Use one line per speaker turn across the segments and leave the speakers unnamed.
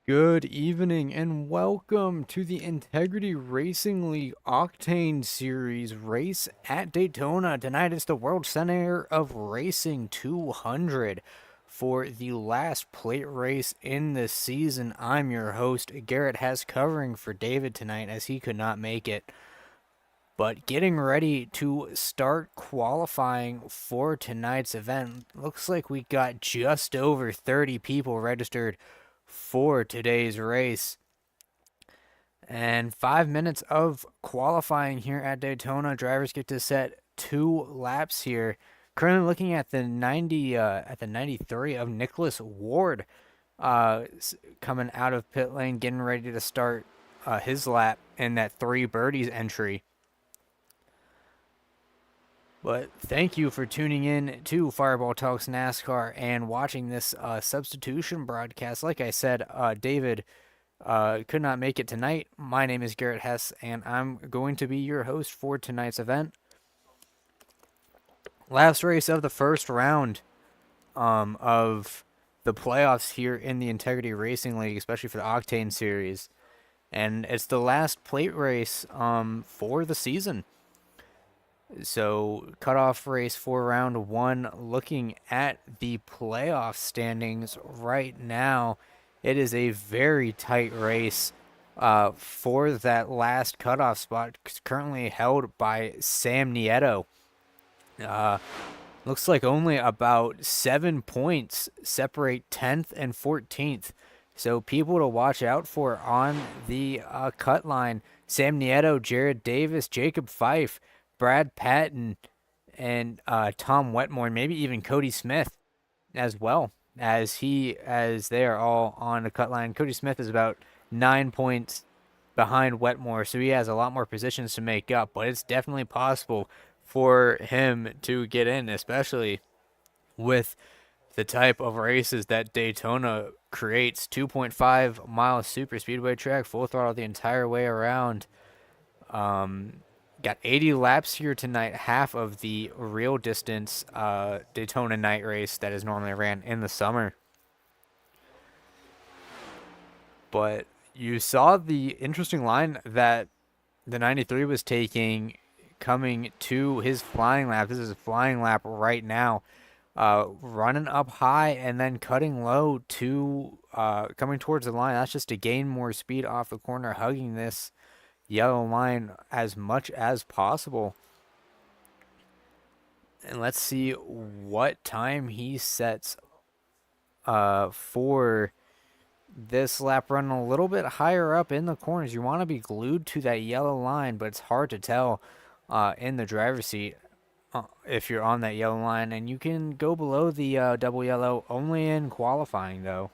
Good evening and welcome to the Integrity Racing League Octane Series race at Daytona. Tonight is the World Center of Racing 200 for the last plate race in the season. I'm your host, Garrett Hess, covering for David tonight as he could not make it. But getting ready to start qualifying for tonight's event. Looks like we got just over 30 people registered for today's race. And 5 minutes of qualifying here at Daytona. Drivers get to set 2 laps here. Currently looking at the 93 of Nicholas Ward, coming out of pit lane, getting ready to start his lap in that 3 birdies entry. But thank you for tuning in to Fireball Talks NASCAR and watching this substitution broadcast. Like I said, David could not make it tonight. My name is Garrett Hess, and I'm going to be your host for tonight's event. Last race of the first round of the playoffs here in the Integrity Racing League, especially for the Octane Series. And it's the last plate race for the season. So, cutoff race for round 1. Looking at the playoff standings right now, it is a very tight race for that last cutoff spot, currently held by Sam Nieto. Looks like only about 7 points separate 10th and 14th. So, people to watch out for on the cut line: Sam Nieto, Jared Davis, Jacob Fife, Brad Patton, and Tom Wetmore, maybe even Cody Smith as well, as they are all on the cut line. Cody Smith is about 9 points behind Wetmore, so he has a lot more positions to make up, but it's definitely possible for him to get in, especially with the type of races that Daytona creates. 2.5 mile super speedway track, full throttle the entire way around. Got 80 laps here tonight, half of the real distance Daytona night race that is normally ran in the summer. But you saw the interesting line that the 93 was taking coming to his flying lap. This is a flying lap right now. Running up high and then cutting low to coming towards the line. That's just to gain more speed off the corner, hugging this yellow line as much as possible. And let's see what time he sets for this lap, running a little bit higher up in the corners. You want to be glued to that yellow line, but it's hard to tell in the driver's seat if you're on that yellow line. And you can go below the double yellow only in qualifying, though.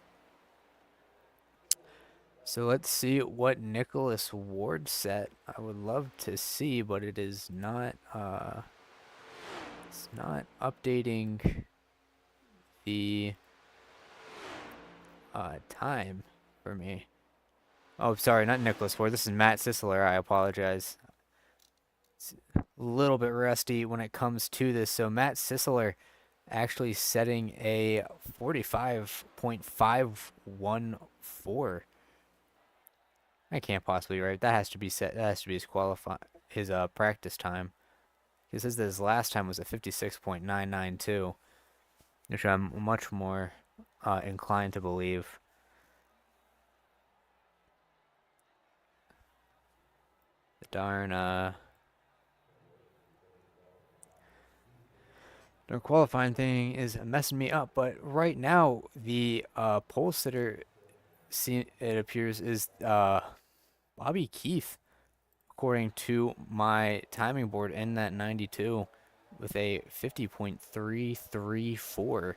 So let's see what Nicholas Ward set. I would love to see, but it is not it's not updating the time for me. Oh, sorry, not Nicholas Ward. This is Matt Sisler. I apologize. It's a little bit rusty when it comes to this. So Matt Sisler actually setting a 45.514. I can't possibly be right. That has to be set. That has to be his practice time. He says that his last time was a 56.992, which I'm much more inclined to believe. The darn qualifying thing is messing me up. But right now, the pole sitter, it appears, is Bobby Keith, according to my timing board, in that 92 with a 50.334.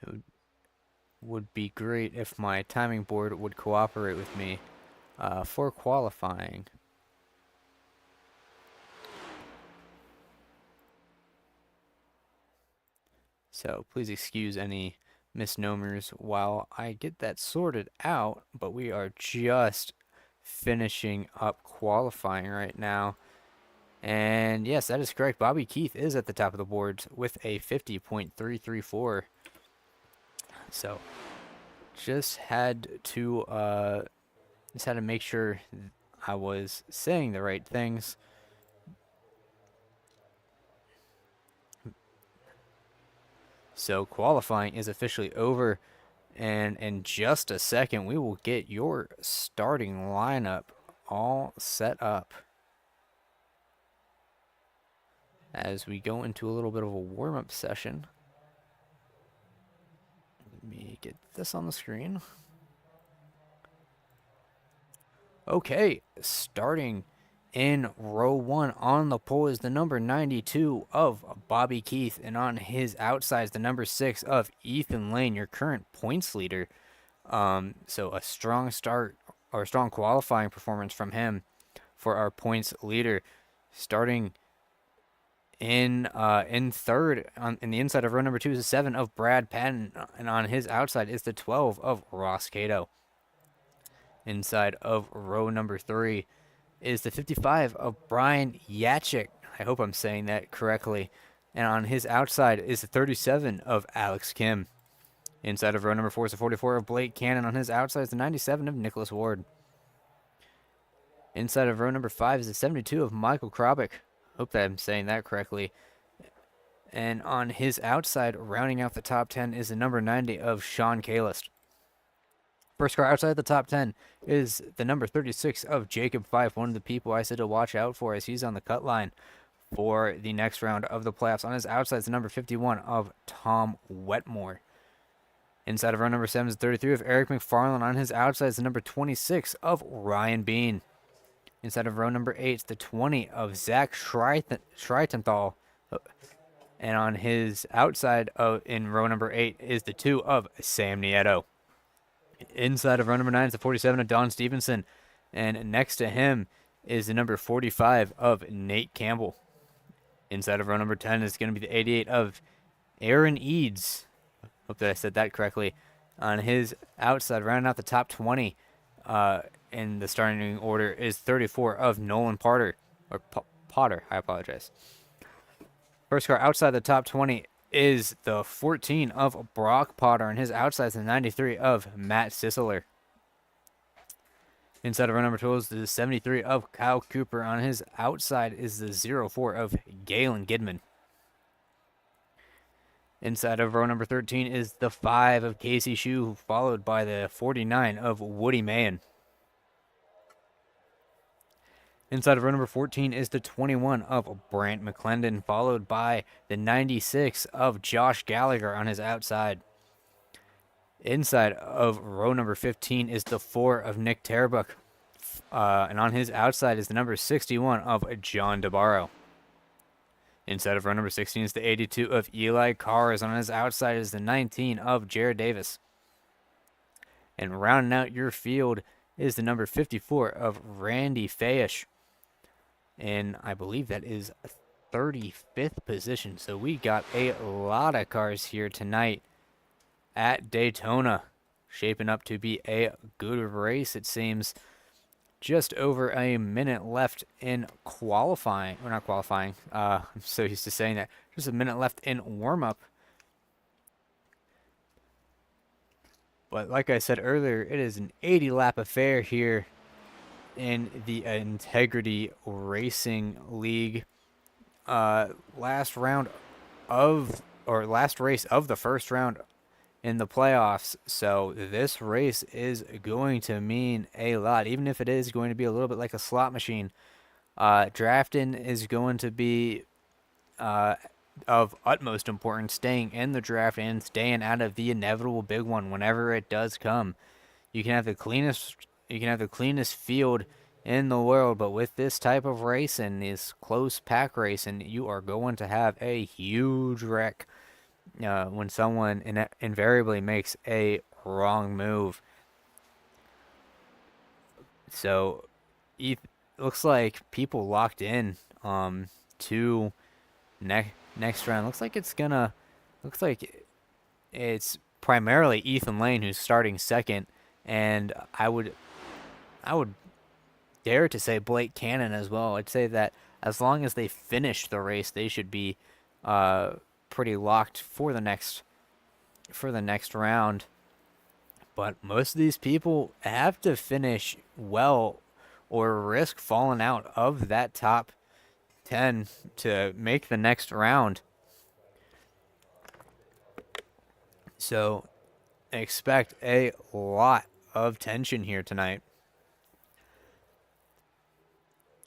It would be great if my timing board would cooperate with me for qualifying. So please excuse any misnomers while I get that sorted out, but we are just finishing up qualifying right now. And yes, that is correct. Bobby Keith is at the top of the board with a 50.334. So just had to make sure I was saying the right things. So qualifying is officially over, and in just a second we will get your starting lineup all set up as we go into a little bit of a warm-up session. Let me get this on the screen. Okay, starting in row 1 on the pole is the number 92 of Bobby Keith, and on his outside is the number 6 of Ethan Lane, your current points leader. So a strong start, or a strong qualifying performance from him for our points leader. Starting in third, in the inside of row number 2 is the 7 of Brad Patton, and on his outside is the 12 of Ross Cato. Inside of row number 3 is the 55 of Brian Yachik. I hope I'm saying that correctly. And on his outside is the 37 of Alex Kim. Inside of row number 4 is the 44 of Blake Cannon. On his outside is the 97 of Nicholas Ward. Inside of row number 5 is the 72 of Michael Krobik. Hope that I'm saying that correctly. And on his outside, rounding out the top 10, is the number 90 of Sean Kalist. First car outside the top 10 is the number 36 of Jacob Fife, one of the people I said to watch out for as he's on the cut line for the next round of the playoffs. On his outside is the number 51 of Tom Wetmore. Inside of row number 7 is the 33 of Eric McFarland. On his outside is the number 26 of Ryan Bean. Inside of row number 8 is the 20 of Zach Schreitenthal. And on his outside in row number 8 is the 2 of Sam Nieto. Inside of row number 9 is the 47 of Don Stevenson. And next to him is the number 45 of Nate Campbell. Inside of row number 10 is going to be the 88 of Aaron Eads. Hope that I said that correctly. On his outside, rounding out the top 20 in the starting order, is 34 of Nolan Potter. Potter, I apologize. First car outside the top 20 is the 14 of Brock Potter, and his outside is the 93 of Matt Sisseler. Inside of row number 12 is the 73 of Kyle Cooper. On his outside is the 04 of Galen Gidman. Inside of row number 13 is the 5 of Casey Shue, followed by the 49 of Woody Mahan. Inside of row number 14 is the 21 of Brant McClendon, followed by the 96 of Josh Gallagher on his outside. Inside of row number 15 is the 4 of Nick Terbuck, and on his outside is the number 61 of John DeBarro. Inside of row number 16 is the 82 of Eli Cars. On his outside is the 19 of Jared Davis. And rounding out your field is the number 54 of Randy Fayesh. And I believe that is 35th position. So we got a lot of cars here tonight at Daytona. Shaping up to be a good race, it seems. Just over a minute left in qualifying. Or not qualifying. I'm so used to saying that. Just a minute left in warm-up. But like I said earlier, it is an 80-lap affair here in the Integrity Racing League. Last race of the first round in the playoffs. So this race is going to mean a lot, even if it is going to be a little bit like a slot machine. Drafting is going to be of utmost importance, staying in the draft and staying out of the inevitable big one whenever it does come. You can have the cleanest field in the world, but with this type of racing, this close pack racing, you are going to have a huge wreck when someone invariably makes a wrong move. So it looks like people locked in to next round. Looks like it's primarily Ethan Lane who's starting second, and I would dare to say Blake Cannon as well. I'd say that as long as they finish the race, they should be pretty locked for the next round. But most of these people have to finish well or risk falling out of that top 10 to make the next round. So expect a lot of tension here tonight,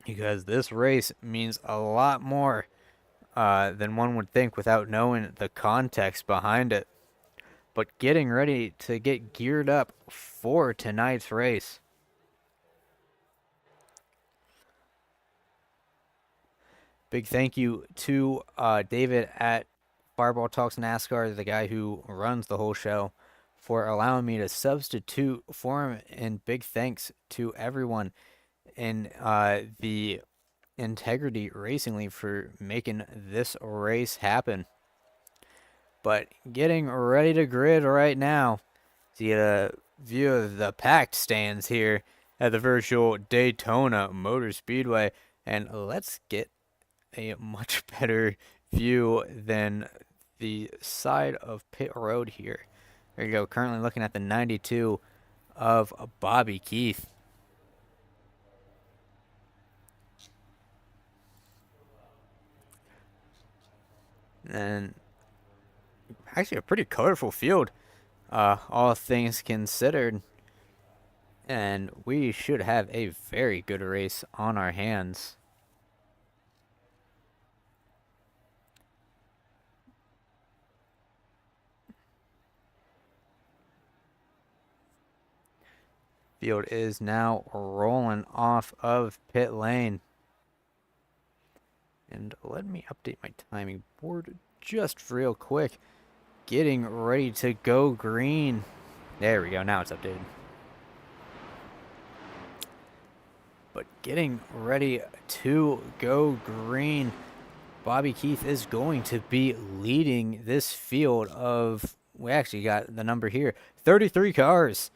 because this race means a lot more than one would think without knowing the context behind it. But getting ready to get geared up for tonight's race. Big thank you to David at Fireball Talks NASCAR, the guy who runs the whole show, for allowing me to substitute for him. And big thanks to everyone in the Integrity Racing League for making this race happen. But getting ready to grid right now. See a view of the packed stands here at the virtual Daytona Motor Speedway. And let's get a much better view than the side of pit road here. There you go. Currently looking at the 92 of Bobby Keith. And actually a pretty colorful field, all things considered. And we should have a very good race on our hands. Field is now rolling off of pit lane. And let me update my timing board just real quick. Getting ready to go green. There we go. Now it's updated. But getting ready to go green. Bobby Keith is going to be leading this field of, we actually got the number here, 33 cars.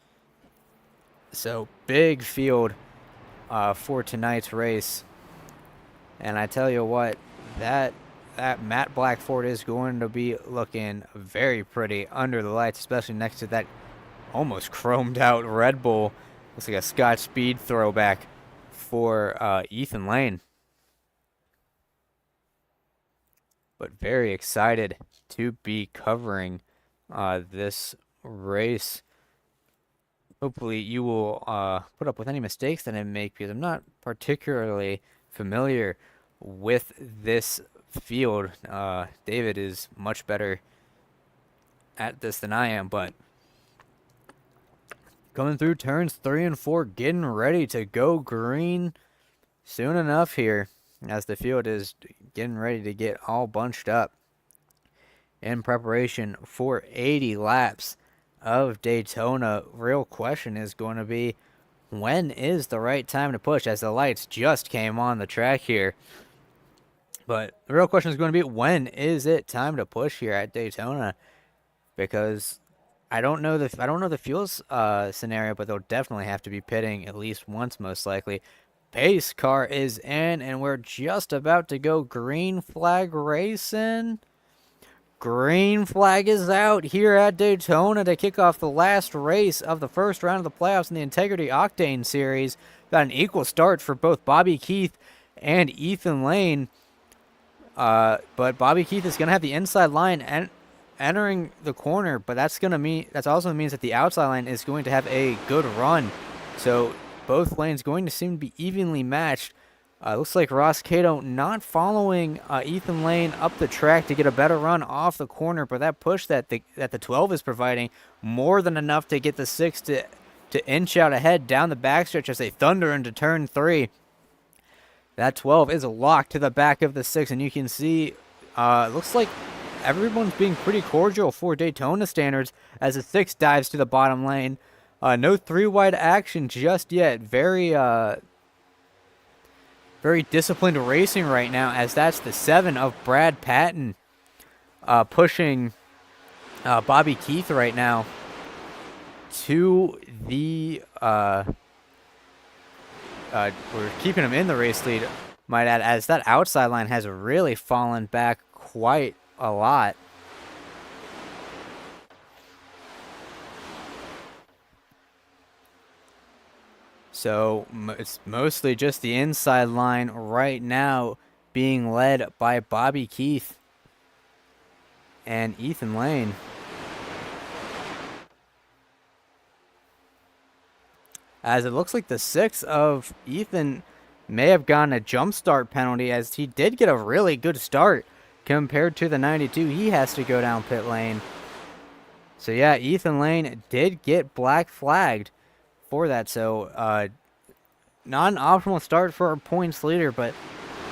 So big field for tonight's race. And I tell you what, that matte black Ford is going to be looking very pretty under the lights, especially next to that almost chromed out Red Bull. Looks like a Scotch Speed throwback for Ethan Lane. But very excited to be covering this race. Hopefully you will put up with any mistakes that I make, because I'm not particularly familiar with this field. David is much better at this than I am, but coming through turns 3 and 4, getting ready to go green soon enough here, as the field is getting ready to get all bunched up in preparation for 80 laps of Daytona. Real question is going to be, when is the right time to push, as the lights just came on the track here. But the real question is going to be, when is it time to push here at Daytona? Because I don't know the fuels scenario, but they'll definitely have to be pitting at least once, most likely. Pace car is in, and we're just about to go green flag racing. Green flag is out here at Daytona to kick off the last race of the first round of the playoffs in the Integrity OCTANE Series. Got an equal start for both Bobby Keith and Ethan Lane. But Bobby Keith is going to have the inside line and entering the corner, but that also means that the outside line is going to have a good run. So both lanes going to seem to be evenly matched. Looks like Ross Cato not following Ethan Lane up the track to get a better run off the corner, but that push that the 12 is providing, more than enough to get the 6 to inch out ahead down the backstretch as they thunder into turn 3. That 12 is locked to the back of the 6, and you can see looks like everyone's being pretty cordial for Daytona standards as the 6 dives to the bottom lane. No 3-wide action just yet. Very disciplined racing right now, as that's the 7 of Brad Patton pushing Bobby Keith right now to the we're keeping him in the race lead might add, as that outside line has really fallen back quite a lot. So it's mostly just the inside line right now being led by Bobby Keith and Ethan Lane. As it looks like the 6 of Ethan may have gotten a jump start penalty, as he did get a really good start compared to the 92. He has to go down pit lane. So yeah, Ethan Lane did get black flagged for that. So not an optimal start for our points leader,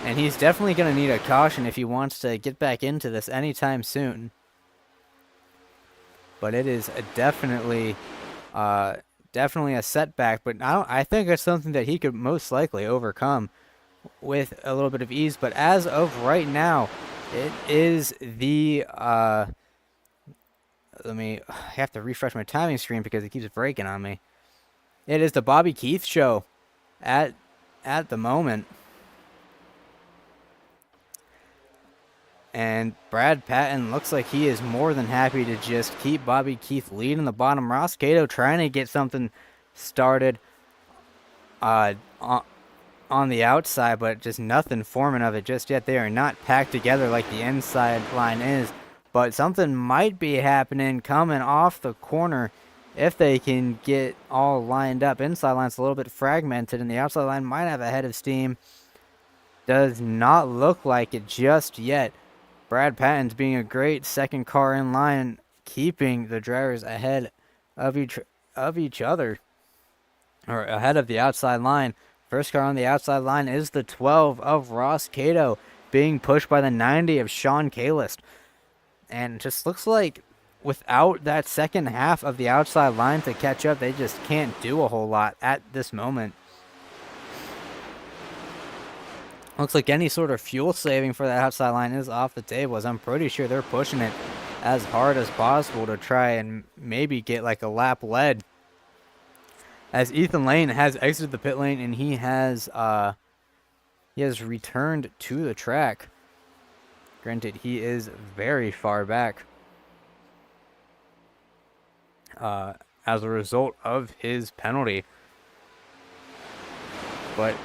and he's definitely going to need a caution if he wants to get back into this anytime soon. But it is definitely a setback, but I think it's something that he could most likely overcome with a little bit of ease. But as of right now, it is the I have to refresh my timing screen because it keeps breaking on me. It is the Bobby Keith show at the moment. And Brad Patton looks like he is more than happy to just keep Bobby Keith leading the bottom. Ross Cato trying to get something started on the outside, but just nothing forming of it just yet. They are not packed together like the inside line is, but something might be happening coming off the corner if they can get all lined up. Inside line's a little bit fragmented, and the outside line might have a head of steam. Does not look like it just yet. Brad Patton's being a great second car in line, keeping the drivers ahead of each other, or ahead of the outside line. First car on the outside line is the 12 of Ross Cato, being pushed by the 90 of Sean Kalist. And it just looks like without that second half of the outside line to catch up, they just can't do a whole lot at this moment. Looks like any sort of fuel saving for that outside line is off the table, as I'm pretty sure they're pushing it as hard as possible to try and maybe get like a lap led. As Ethan Lane has exited the pit lane, and he has returned to the track. Granted, he is very far back as a result of his penalty. But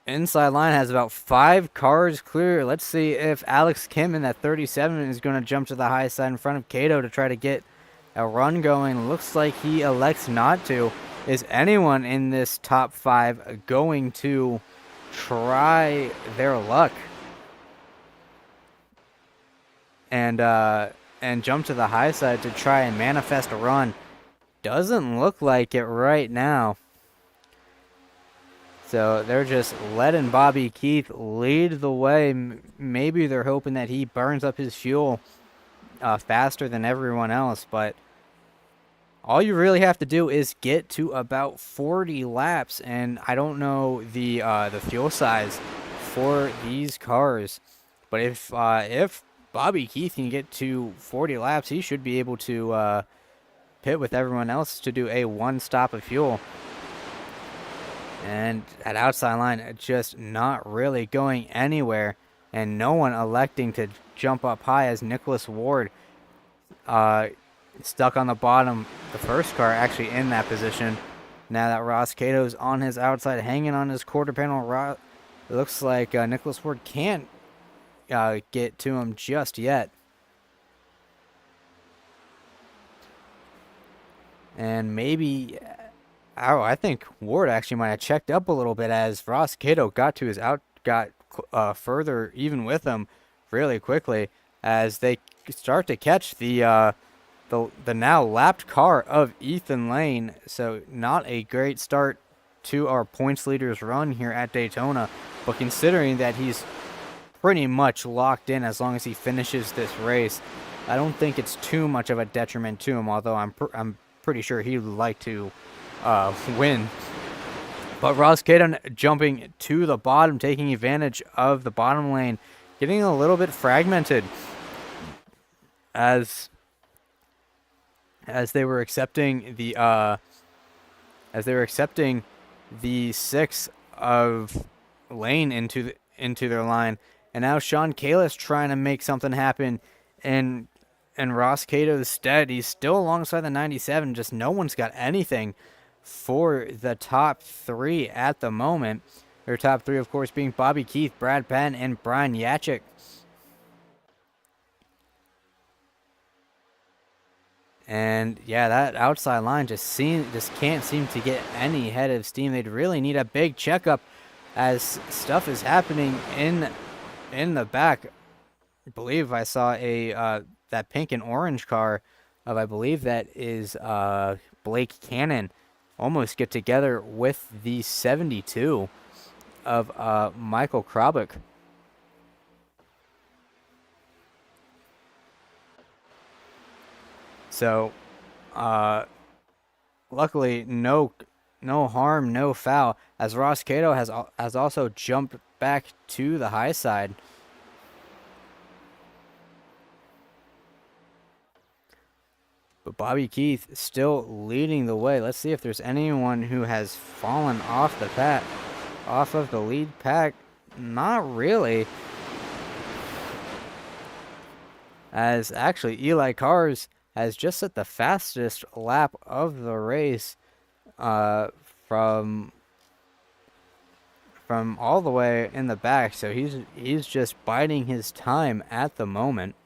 inside line has about 5 cars clear. Let's see if Alex Kim in that 37 is going to jump to the high side in front of Cato to try to get a run going. Looks like he elects not to. Is anyone in this top 5 going to try their luck and jump to the high side to try and manifest a run? Doesn't look like it right now. So they're just letting Bobby Keith lead the way. Maybe they're hoping that he burns up his fuel faster than everyone else. But all you really have to do is get to about 40 laps. And I don't know the fuel size for these cars. But if Bobby Keith can get to 40 laps, he should be able to pit with everyone else to do a one stop of fuel. And that outside line just not really going anywhere, and no one electing to jump up high, as Nicholas Ward stuck on the bottom. The first car actually in that position. Now that Ross Cato's on his outside, hanging on his quarter panel, it looks like Nicholas Ward can't get to him just yet. And maybe... Oh, I think Ward actually might have checked up a little bit, as Ross Cato got further even with him really quickly, as they start to catch the now lapped car of Ethan Lane. So not a great start to our points leader's run here at Daytona, but considering that he's pretty much locked in as long as he finishes this race, I don't think it's too much of a detriment to him, although I'm pretty sure he would like to win. But Ross Cato jumping to the bottom, taking advantage of the bottom lane, getting a little bit fragmented as they were accepting the 6 of lane into their line. And now Sean Kalis trying to make something happen, and Ross Cato's stead. He's still alongside the 97. Just no one's got anything for the top three at the moment. Their top three, of course, being Bobby Keith, Brad Penn, and Brian Yachik. And yeah, that outside line just can't seem to get any head of steam. They'd really need a big checkup as stuff is happening in the back. I believe I saw a that pink and orange car of, I believe that is Blake Cannon, almost get together with the 72 of Michael Krabik. So, luckily, no harm, no foul, as Ross Cato has also jumped back to the high side. But Bobby Keith still leading the way. Let's see if there's anyone who has fallen off of the lead pack. Not really. As actually Eli Cars has just set the fastest lap of the race from all the way in the back, so he's just biding his time at the moment.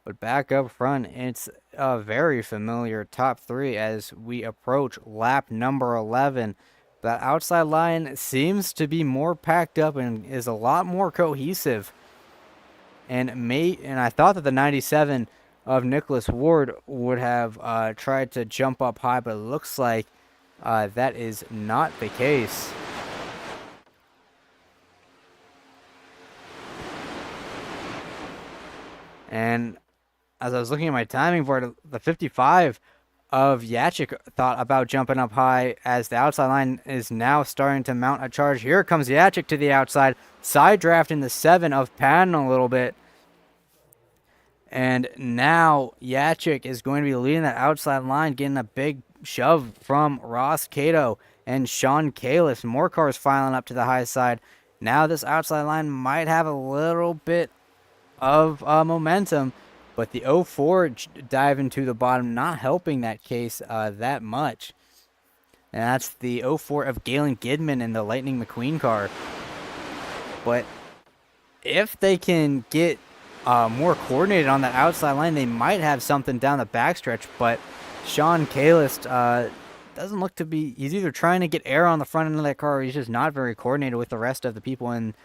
But back up front, it's a very familiar top three as we approach lap number 11. That outside line seems to be more packed up and is a lot more cohesive. And I thought that the 97 of Nicholas Ward would have tried to jump up high, but it looks like that is not the case. And as I was looking at my timing board, the 55 of Yachik thought about jumping up high as the outside line is now starting to mount a charge. Here comes Yachik to the outside, side drafting the 7 of Patton a little bit. And now Yachik is going to be leading that outside line, getting a big shove from Ross Cato and Sean Kalis. More cars filing up to the high side. Now this outside line might have a little bit of momentum, but the 04 diving to the bottom, not helping that case that much. And that's the 04 of Galen Gidman in the Lightning McQueen car. But if they can get more coordinated on that outside line, they might have something down the backstretch. But Sean Kalis doesn't look to be. He's either trying to get air on the front end of that car, or he's just not very coordinated with the rest of the people in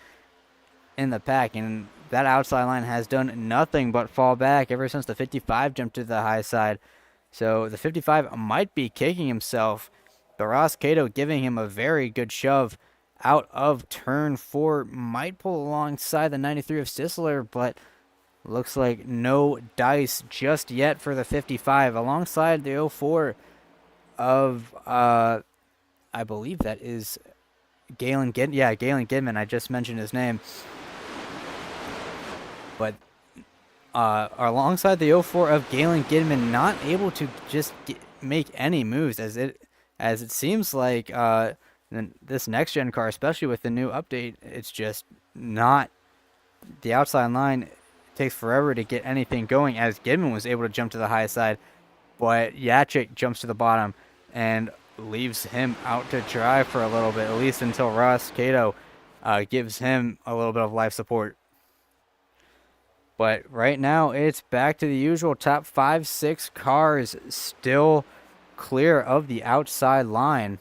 the pack. And that outside line has done nothing but fall back ever since the 55 jumped to the high side. So the 55 might be kicking himself. But Ross Cato giving him a very good shove out of turn 4. Might pull alongside the 93 of Sisler, but looks like no dice just yet for the 55. Alongside the 04 of, I believe that is Galen Gidman. I just mentioned his name. But alongside the 04 of Galen Gidman, not able to just make any moves, as it seems like this next-gen car, especially with the new update, it's just not. The outside line takes forever to get anything going, as Gidman was able to jump to the high side, but Yachik jumps to the bottom and leaves him out to dry for a little bit, at least until Ross Cato gives him a little bit of life support. But right now, it's back to the usual top 5-6 cars still clear of the outside line.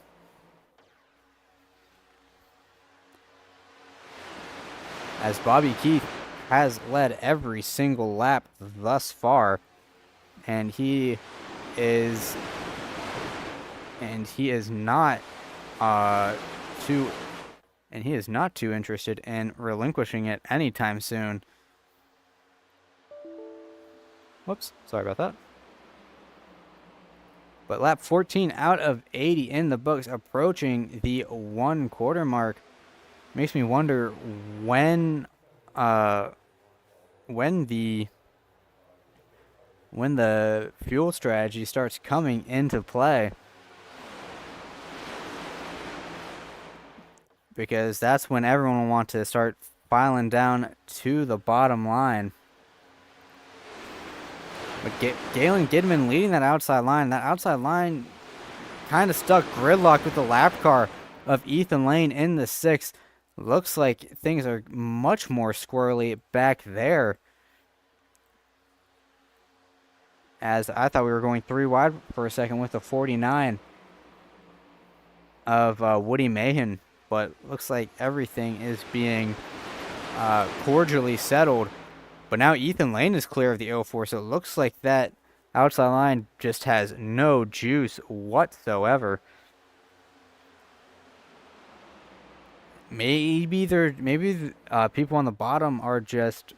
As Bobby Keith has led every single lap thus far, and he is not too interested in relinquishing it anytime soon. Whoops, sorry about that. But lap 14 out of 80 in the books, approaching the 1/4 mark. Makes me wonder when the fuel strategy starts coming into play. because that's when everyone will want to start filing down to the bottom line. But Galen Gidman leading that outside line. That outside line kind of stuck gridlock with the lap car of Ethan Lane in the 6th. Looks like things are much more squirrely back there, as I thought we were going 3 wide for a second with the 49 of Woody Mahan, but looks like everything is being cordially settled. But now Ethan Lane is clear of the 04, so it looks like that outside line just has no juice whatsoever. Maybe people on the bottom are just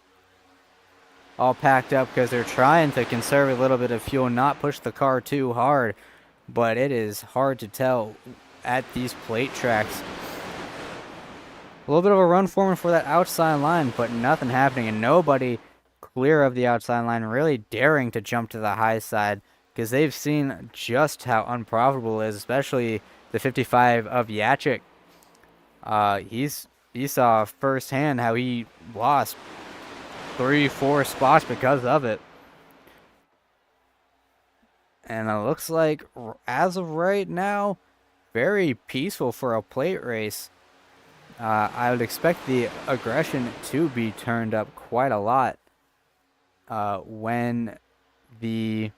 all packed up because they're trying to conserve a little bit of fuel, not push the car too hard. But it is hard to tell at these plate tracks. A little bit of a run forward for that outside line, but nothing happening, and nobody clear of the outside line really daring to jump to the high side, because they've seen just how unprofitable it is, especially the 55 of Yachik. He saw firsthand how he lost 3-4 spots because of it. And it looks like, as of right now, very peaceful for a plate race. I would expect the aggression to be turned up quite a lot when the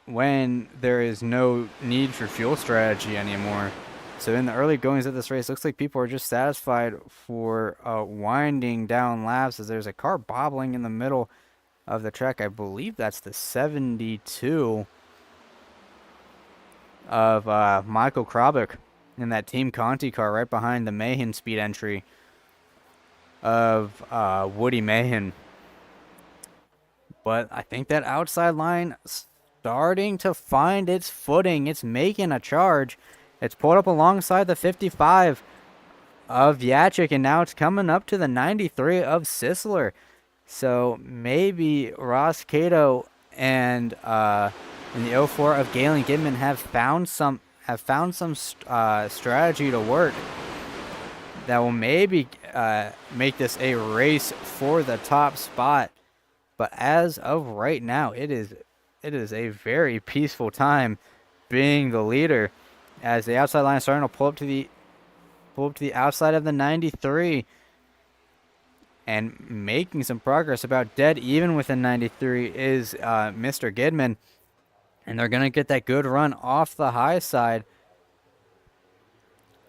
when there is no need for fuel strategy anymore. So in the early goings of this race, looks like people are just satisfied for winding down laps, as there's a car bobbling in the middle of the track. I believe that's the 72 of Michael Krabik in that Team Conti car right behind the Mahan speed entry of Woody Mahan. But I think that outside line starting to find its footing. It's making a charge. It's pulled up alongside the 55 of Yachik, and now it's coming up to the 93 of Sisler. So maybe Ross Cato and in the 04 of Galen Gidman have found some strategy to work that will maybe make this a race for the top spot. But as of right now, it is a very peaceful time being the leader, as the outside line is starting to pull up to the outside of the 93 and making some progress. About dead even with the 93 is Mr. Gidman, and they're going to get that good run off the high side.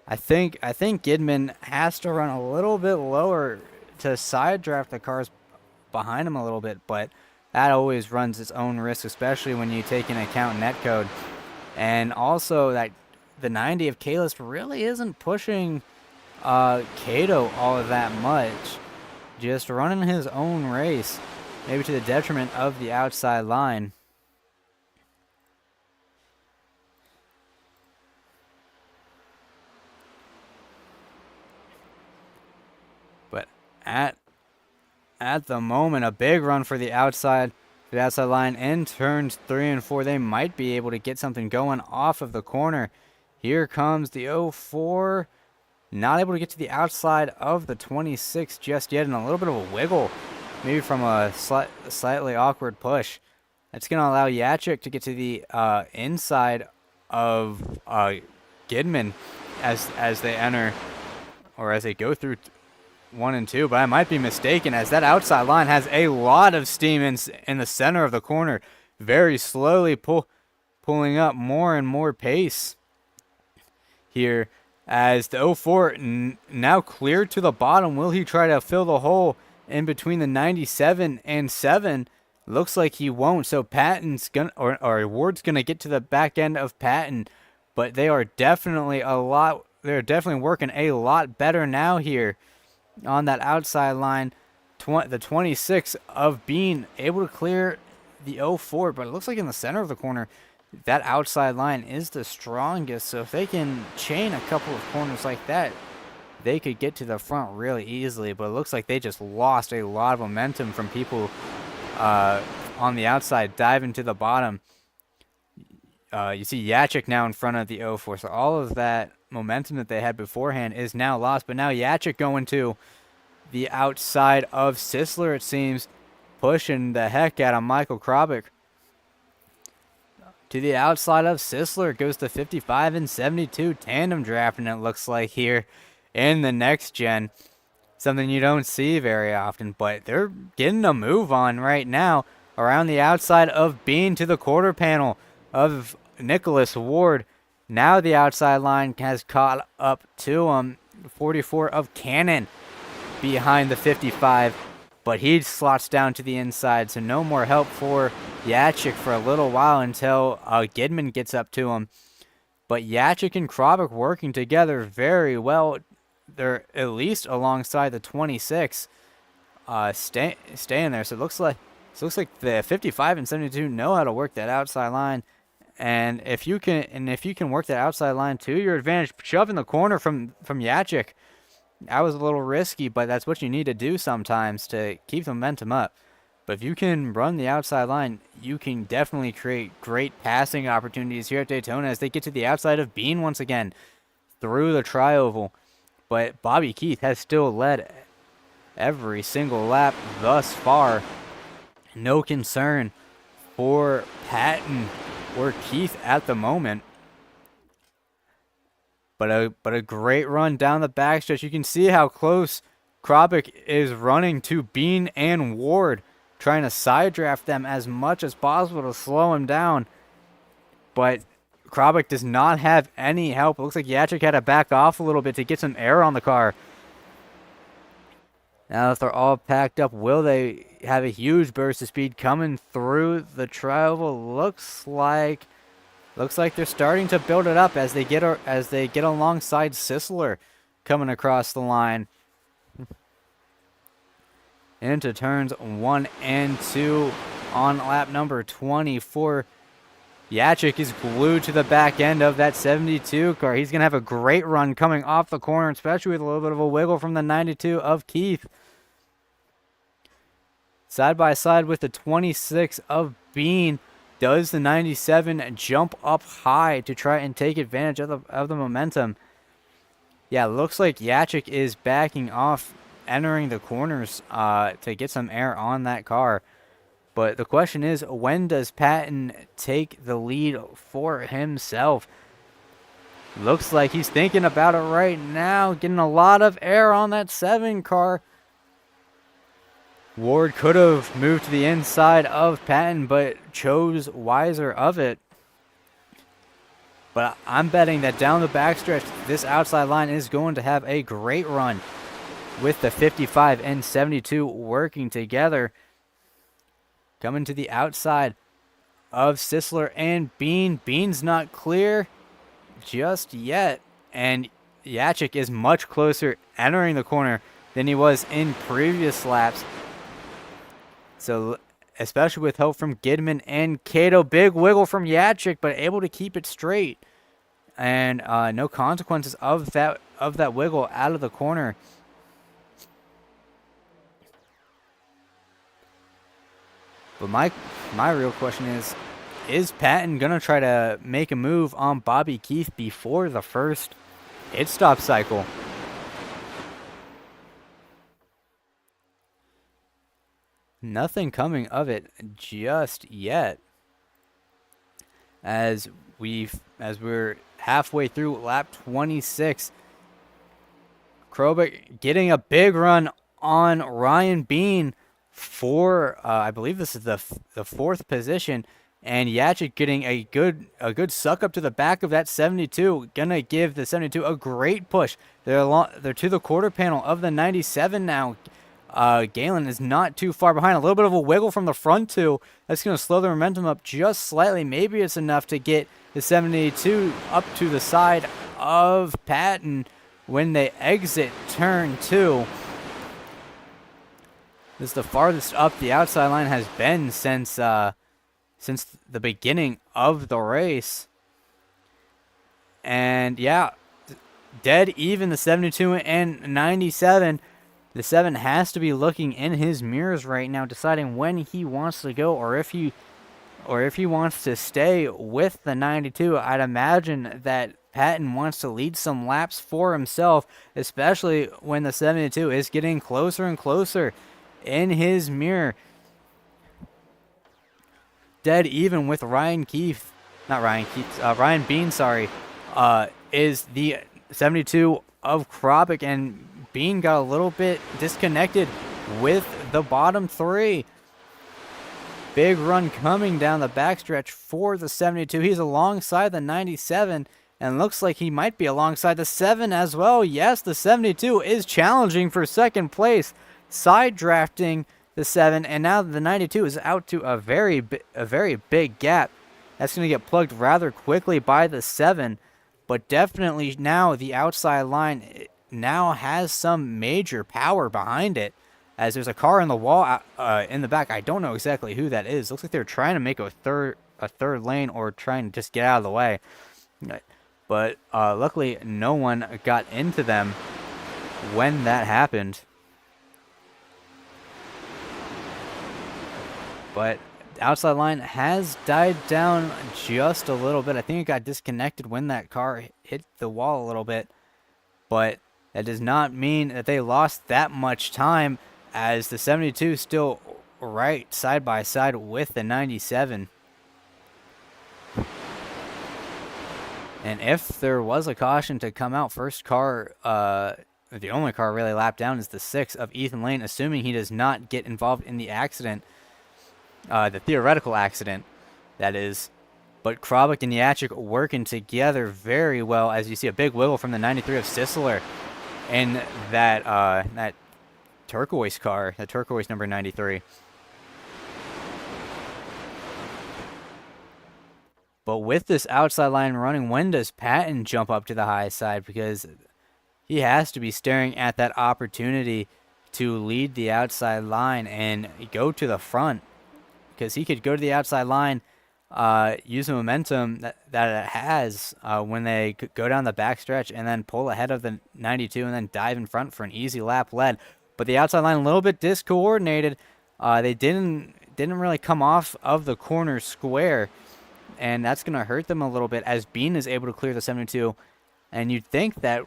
I think Gidman has to run a little bit lower to side draft the cars behind him a little bit, but that always runs its own risk, especially when you take into account netcode. And also that the 90 of Kalis really isn't pushing Cato all of that much, just running his own race, maybe to the detriment of the outside line. But at the moment, a big run for the outside line in turns 3 and 4. They might be able to get something going off of the corner. Here comes the 04. Not able to get to the outside of the 26 just yet, and a little bit of a wiggle, maybe from a slightly awkward push. That's going to allow Yachik to get to the inside of Gidman as they enter, or as they go through 1 and 2, but I might be mistaken, as that outside line has a lot of steam in the center of the corner, very slowly pulling up more and more pace here, as the 04 now cleared to the bottom. Will he try to fill the hole in between the 97 and 7? Looks like he won't, so Patton's gonna, or Ward's gonna get to the back end of Patton, but they are definitely working a lot better now here on that outside line. The 26 of being able to clear the 04, but it looks like in the center of the corner, that outside line is the strongest. So if they can chain a couple of corners like that, they could get to the front really easily. But it looks like they just lost a lot of momentum from people on the outside diving to the bottom. You see Yachik now in front of the 04, so all of that momentum that they had beforehand is now lost. But now Yachik going to the outside of Sisler, it seems, pushing the heck out of Michael Krobik. To the outside of Sisler goes the 55 and 72 tandem drafting, it looks like, here in the next gen. Something you don't see very often, but they're getting a move on right now around the outside of Bean to the quarter panel of Nicholas Ward. Now the outside line has caught up to him. 44 of Cannon behind the 55, but he slots down to the inside, so no more help for Yachik for a little while until Gidman gets up to him. But Yachik and Krobik working together very well. They're at least alongside the 26, staying there. So it looks like the 55 and 72 know how to work that outside line. And if you can work that outside line to your advantage, shove in the corner from Yachik. That was a little risky, but that's what you need to do sometimes to keep the momentum up. But if you can run the outside line, you can definitely create great passing opportunities here at Daytona as they get to the outside of Bean once again through the tri-oval. But Bobby Keith has still led every single lap thus far. No concern for Patton or Keith at the moment. But a great run down the backstretch. You can see how close Krobik is running to Bean and Ward, trying to side draft them as much as possible to slow him down. But Krobik does not have any help. It looks like Yachik had to back off a little bit to get some air on the car. Now that they're all packed up, will they have a huge burst of speed coming through the tri-oval? Looks like they're starting to build it up as they get alongside Sisler coming across the line into turns 1 and 2 on lap number 24. Yachik is glued to the back end of that 72 car. He's going to have a great run coming off the corner, especially with a little bit of a wiggle from the 92 of Keith. Side by side with the 26 of Bean. Does the 97 jump up high to try and take advantage of the momentum? Yeah, looks like Yachik is backing off, entering the corners to get some air on that car. But the question is, when does Patton take the lead for himself? Looks like he's thinking about it right now, getting a lot of air on that 7 car. Ward could have moved to the inside of Patton, but chose wiser of it. But I'm betting that down the backstretch, this outside line is going to have a great run with the 55 and 72 working together. Coming to the outside of Sisler and Bean. Bean's not clear just yet, and Yachik is much closer entering the corner than he was in previous laps. So, especially with help from Gidman and Cato. Big wiggle from Yachik, but able to keep it straight. And no consequences of that wiggle out of the corner. But my real question is Patton going to try to make a move on Bobby Keith before the first pit stop cycle? Nothing coming of it just yet. As we're halfway through lap 26, Krobik getting a big run on Ryan Bean for I believe this is the 4th position, and Yachik getting a good suck up to the back of that 72, gonna give the 72 a great push. They're to the quarter panel of the 97 now. Galen is not too far behind. A little bit of a wiggle from the front two. That's going to slow the momentum up just slightly. Maybe it's enough to get the 72 up to the side of Patton when they exit turn 2. This is the farthest up the outside line has been since the beginning of the race. And yeah, dead even the 72 and 97. The 7 has to be looking in his mirrors right now, deciding when he wants to go or if he or if he wants to stay with the 92, I'd imagine that Patton wants to lead some laps for himself, especially when the 72 is getting closer and closer in his mirror. Dead even with Ryan Bean, is the 72 of Krobik, and Bean got a little bit disconnected with the bottom three. Big run coming down the backstretch for the 72. He's alongside the 97, and looks like he might be alongside the 7 as well. Yes, the 72 is challenging for second place, side drafting the 7, and now the 92 is out to a very big gap. That's going to get plugged rather quickly by the 7, but definitely now the outside line now has some major power behind it, as there's a car in the wall in the back. I don't know exactly who that is. Looks like they're trying to make a third lane, or trying to just get out of the way. But luckily, no one got into them when that happened. But the outside line has died down just a little bit. I think it got disconnected when that car hit the wall a little bit. But that does not mean that they lost that much time, as the 72 still right side by side with the 97. And if there was a caution to come out, first car, the only car really lapped down is the 6 of Ethan Lane, assuming he does not get involved in the accident, the theoretical accident, that is. But Krobik and Yachik working together very well, as you see a big wiggle from the 93 of Sisler in that turquoise car, the turquoise number 93. But with this outside line running, when does Patton jump up to the high side? Because he has to be staring at that opportunity to lead the outside line and go to the front. Because he could go to the outside line, use the momentum that it has when they go down the backstretch, and then pull ahead of the 92 and then dive in front for an easy lap lead. But the outside line a little bit discoordinated. They didn't really come off of the corner square, and that's going to hurt them a little bit, as Bean is able to clear the 72. And you'd think that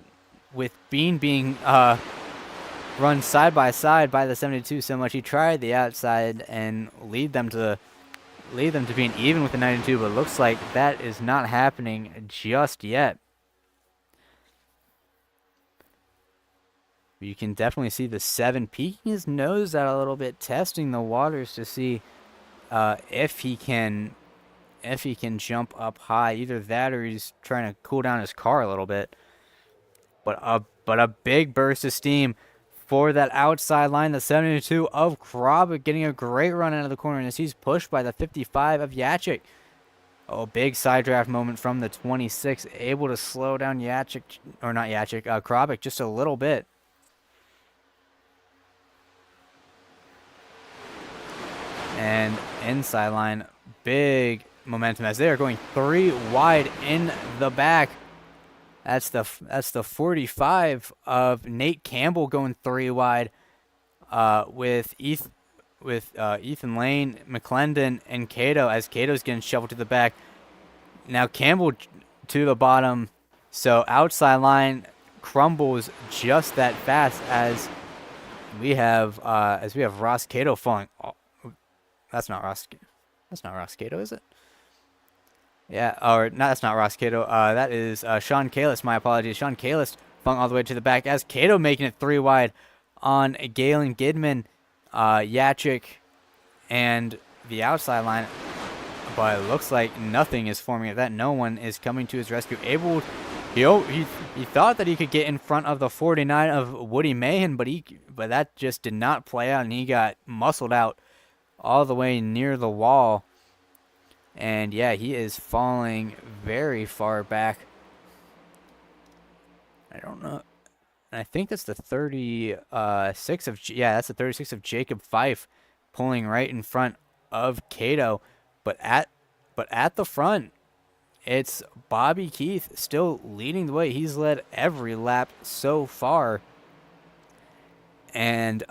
with Bean being run side by side by the 72 so much, he tried the outside and lead them to being even with the 92, but it looks like that is not happening just yet. You can definitely see the 7 peeking his nose out a little bit, testing the waters to see if he can jump up high. Either that, or he's trying to cool down his car a little bit. But a big burst of steam for that outside line, the 72 of Krobik getting a great run out of the corner, as he's pushed by the 55 of Yachik. Oh, big side draft moment from the 26, able to slow down Krobik just a little bit. And inside line, big momentum as they are going 3 wide in the back. That's the 45 of Nate Campbell going 3 wide, with Ethan Lane, McClendon, and Cato, as Cato's getting shoveled to the back. Now Campbell to the bottom, so outside line crumbles just that fast, as we have Ross Cato falling. Oh, that's not Ross Cato, is it? Yeah, or no, that's not Ross Cato. That is Sean Kalis. My apologies. Sean Kalis flung all the way to the back, as Cato making it 3 wide on Galen Gidman, Yachik, and the outside line. But it looks like nothing is forming of that. No one is coming to his rescue. He thought that he could get in front of the 49 of Woody Mahan, but that just did not play out, and he got muscled out all the way near the wall. And yeah, he is falling very far back. I don't know. I think that's the 36 of that's the 36 of Jacob Fife, pulling right in front of Cato. But at the front, it's Bobby Keith still leading the way. He's led every lap so far. And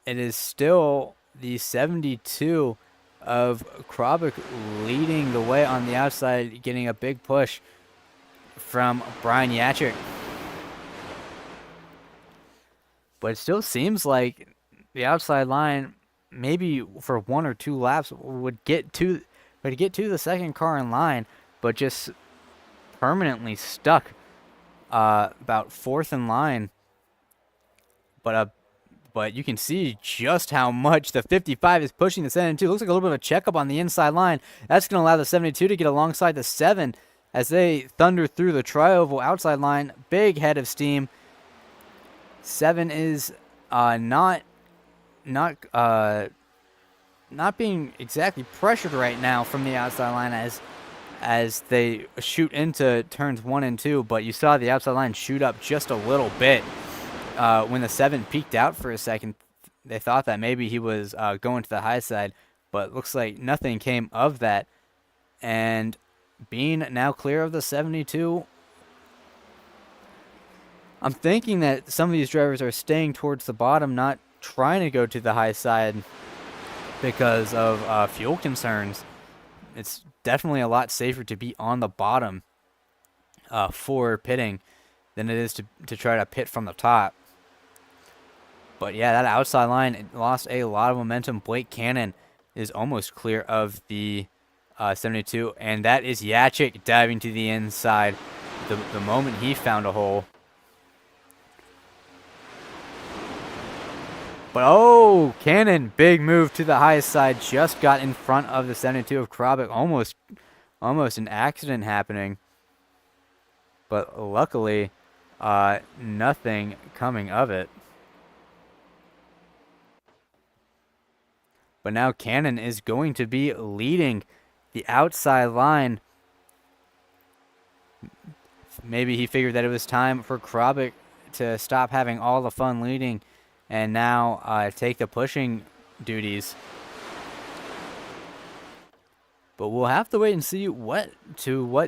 it is still the 72 of Krabik leading the way on the outside, getting a big push from Brian Yachik. But it still seems like the outside line, maybe for 1 or 2 laps, would get to the second car in line, but just permanently stuck about 4th in line. But you can see just how much the 55 is pushing the 72. Looks like a little bit of a checkup on the inside line. That's going to allow the 72 to get alongside the 7 as they thunder through the tri-oval outside line. Big head of steam. 7 is not being exactly pressured right now from the outside line as they shoot into turns 1 and 2. But you saw the outside line shoot up just a little bit. When the 7 peeked out for a second, they thought that maybe he was going to the high side, but looks like nothing came of that. And being now clear of the 72, I'm thinking that some of these drivers are staying towards the bottom, not trying to go to the high side because of fuel concerns. It's definitely a lot safer to be on the bottom for pitting than it is to try to pit from the top. But yeah, that outside line lost a lot of momentum. Blake Cannon is almost clear of the 72, and that is Yachik diving to the inside the moment he found a hole. But oh, Cannon, big move to the high side, just got in front of the 72 of Krabik. Almost an accident happening. But luckily, nothing coming of it. But now Cannon is going to be leading the outside line. Maybe he figured that it was time for Krabik to stop having all the fun leading and now take the pushing duties. But we'll have to wait and see what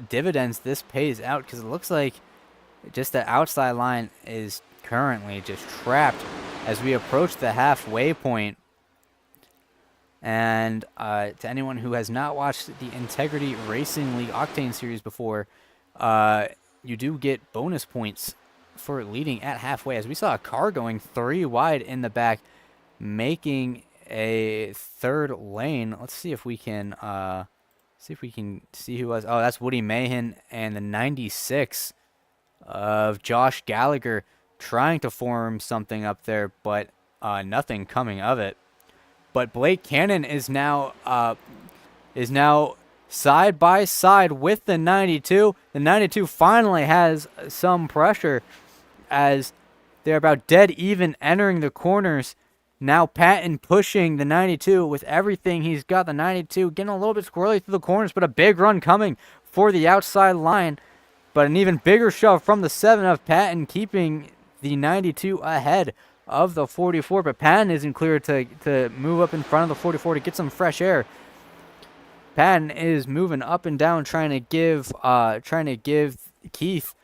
dividends this pays out, because it looks like just the outside line is currently just trapped as we approach the halfway point. And to anyone who has not watched the Integrity Racing League Octane Series before, you do get bonus points for leading at halfway, as we saw a car going 3 wide in the back, making a 3rd lane. Let's see if we can see who was. Oh, that's Woody Mahan and the 96 of Josh Gallagher trying to form something up there, but nothing coming of it. But Blake Cannon is now side by side with the 92. The 92 finally has some pressure as they're about dead even entering the corners. Now Patton pushing the 92 with everything he's got. The 92 getting a little bit squirrely through the corners, but a big run coming for the outside line. But an even bigger shove from the 7 of Patton, keeping the 92 ahead of the 44. But Patton isn't clear to move up in front of the 44 to get some fresh air. Patton is moving up and down, trying to give Keith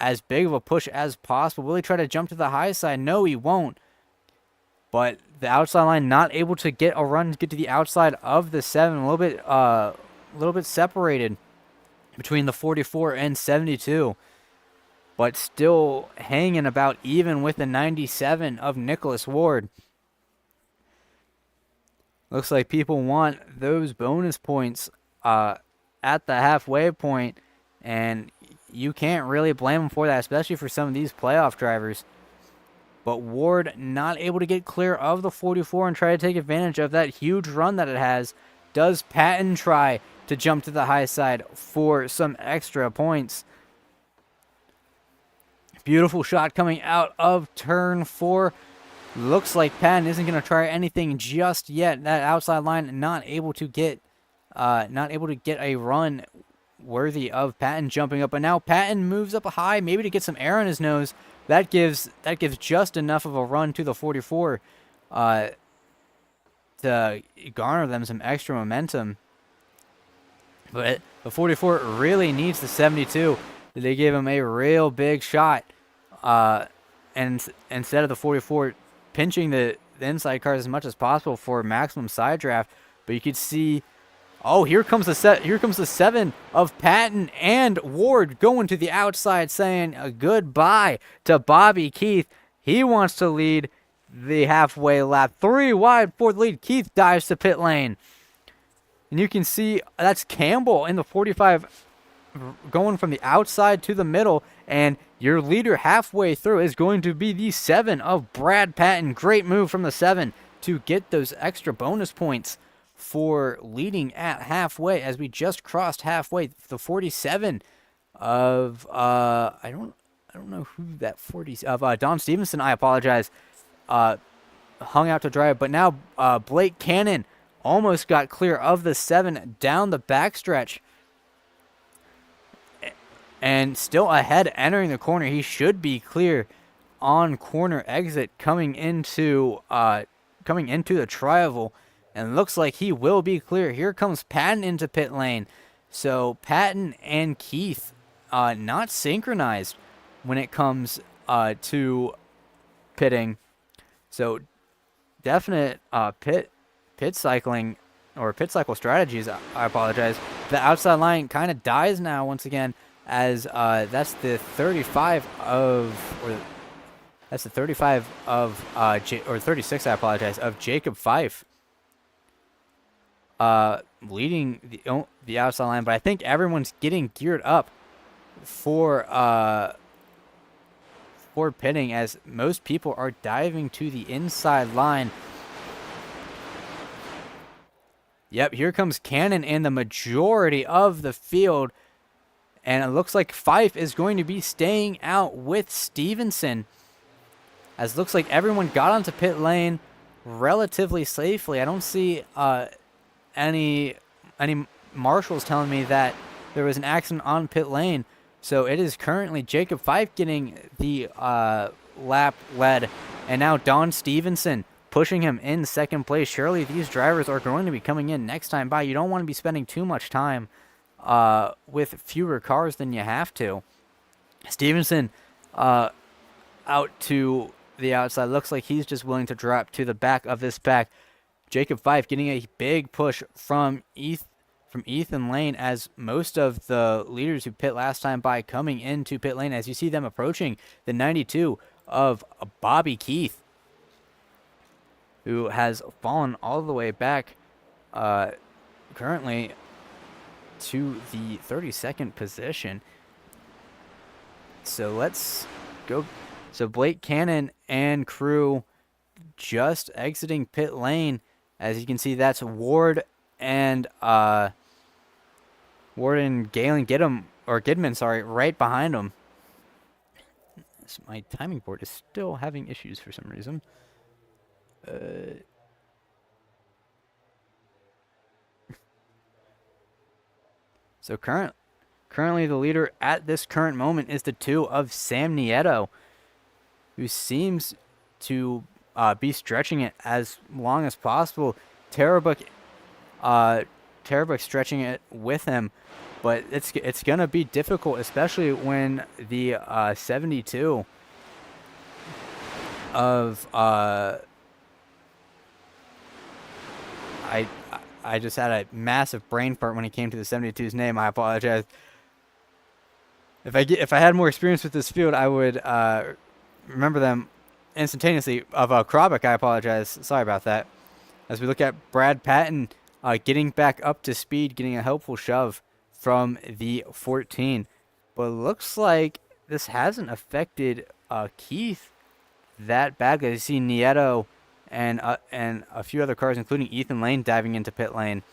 as big of a push as possible. Will he try to jump to the high side? No, he won't. But the outside line not able to get a run to get to the outside of the 7. A little bit separated between the 44 and 72. But still hanging about even with the 97 of Nicholas Ward. Looks like people want those bonus points at the halfway point, and you can't really blame them for that, especially for some of these playoff drivers. But Ward not able to get clear of the 44 and try to take advantage of that huge run that it has. Does Patton try to jump to the high side for some extra points? Beautiful shot coming out of turn 4. Looks like Patton isn't going to try anything just yet. That outside line not able to get a run worthy of Patton jumping up. But now Patton moves up high, maybe to get some air on his nose. That gives just enough of a run to the 44 to garner them some extra momentum. But the 44 really needs the 72. They gave him a real big shot. And instead of the 44 pinching the inside cars as much as possible for maximum side draft, But you could see, oh, here comes the 7 of Patton and Ward going to the outside, saying a goodbye to Bobby Keith. He wants to lead the halfway lap. 3 wide for the lead. Keith dives to pit lane. And you can see that's Campbell in the 45 going from the outside to the middle. And your leader halfway through is going to be the 7 of Brad Patton. Great move from the 7 to get those extra bonus points for leading at halfway, as we just crossed halfway. The 47 of I don't know who that 40 of Don Stevenson, I apologize, hung out to dry. But now Blake Cannon almost got clear of the 7 down the backstretch, and still ahead entering the corner. He should be clear on corner exit coming into the tri-oval. And looks like he will be clear. Here comes Patton into pit lane. So Patton and Keith not synchronized when it comes to pitting. So definite pit cycling or pit cycle strategies. I apologize. The outside line kind of dies now once again, as that's the 35 of, or that's the 35 of or 36. I apologize, of Jacob Fife. Leading the outside line, but I think everyone's getting geared up for pitting, as most people are diving to the inside line. Yep, here comes Cannon and the majority of the field, and it looks like Fife is going to be staying out with Stevenson, as it looks like everyone got onto pit lane relatively safely. I don't see any marshals telling me that there was an accident on pit lane. So it is currently Jacob Fife getting the lap led, and now Don Stevenson pushing him in second place. Surely these drivers are going to be coming in next time by. You don't want to be spending too much time with fewer cars than you have to. Stevenson out to the outside. Looks like he's just willing to drop to the back of this pack. Jacob Fife getting a big push from Ethan Lane, as most of the leaders who pit last time by coming into pit lane, as you see them approaching the 92 of Bobby Keith, who has fallen all the way back currently to the 32nd position. So let's go. So Blake Cannon and crew just exiting pit lane. As you can see, that's Ward and Galen Gidman, sorry, right behind him. My timing board is still having issues for some reason. So currently the leader at this current moment is the 2 of Sam Nieto, who seems to be stretching it as long as possible. Terabuk stretching it with him, but it's gonna be difficult, especially when the 72 of I just had a massive brain fart when it came to the 72's name. I apologize. If I had more experience with this field, I would remember them instantaneously. Of Krabik, I apologize. Sorry about that. As we look at Brad Patton getting back up to speed, getting a helpful shove from the 14. But it looks like this hasn't affected Keith that badly. You see Nieto and a few other cars, including Ethan Lane, diving into pit lane.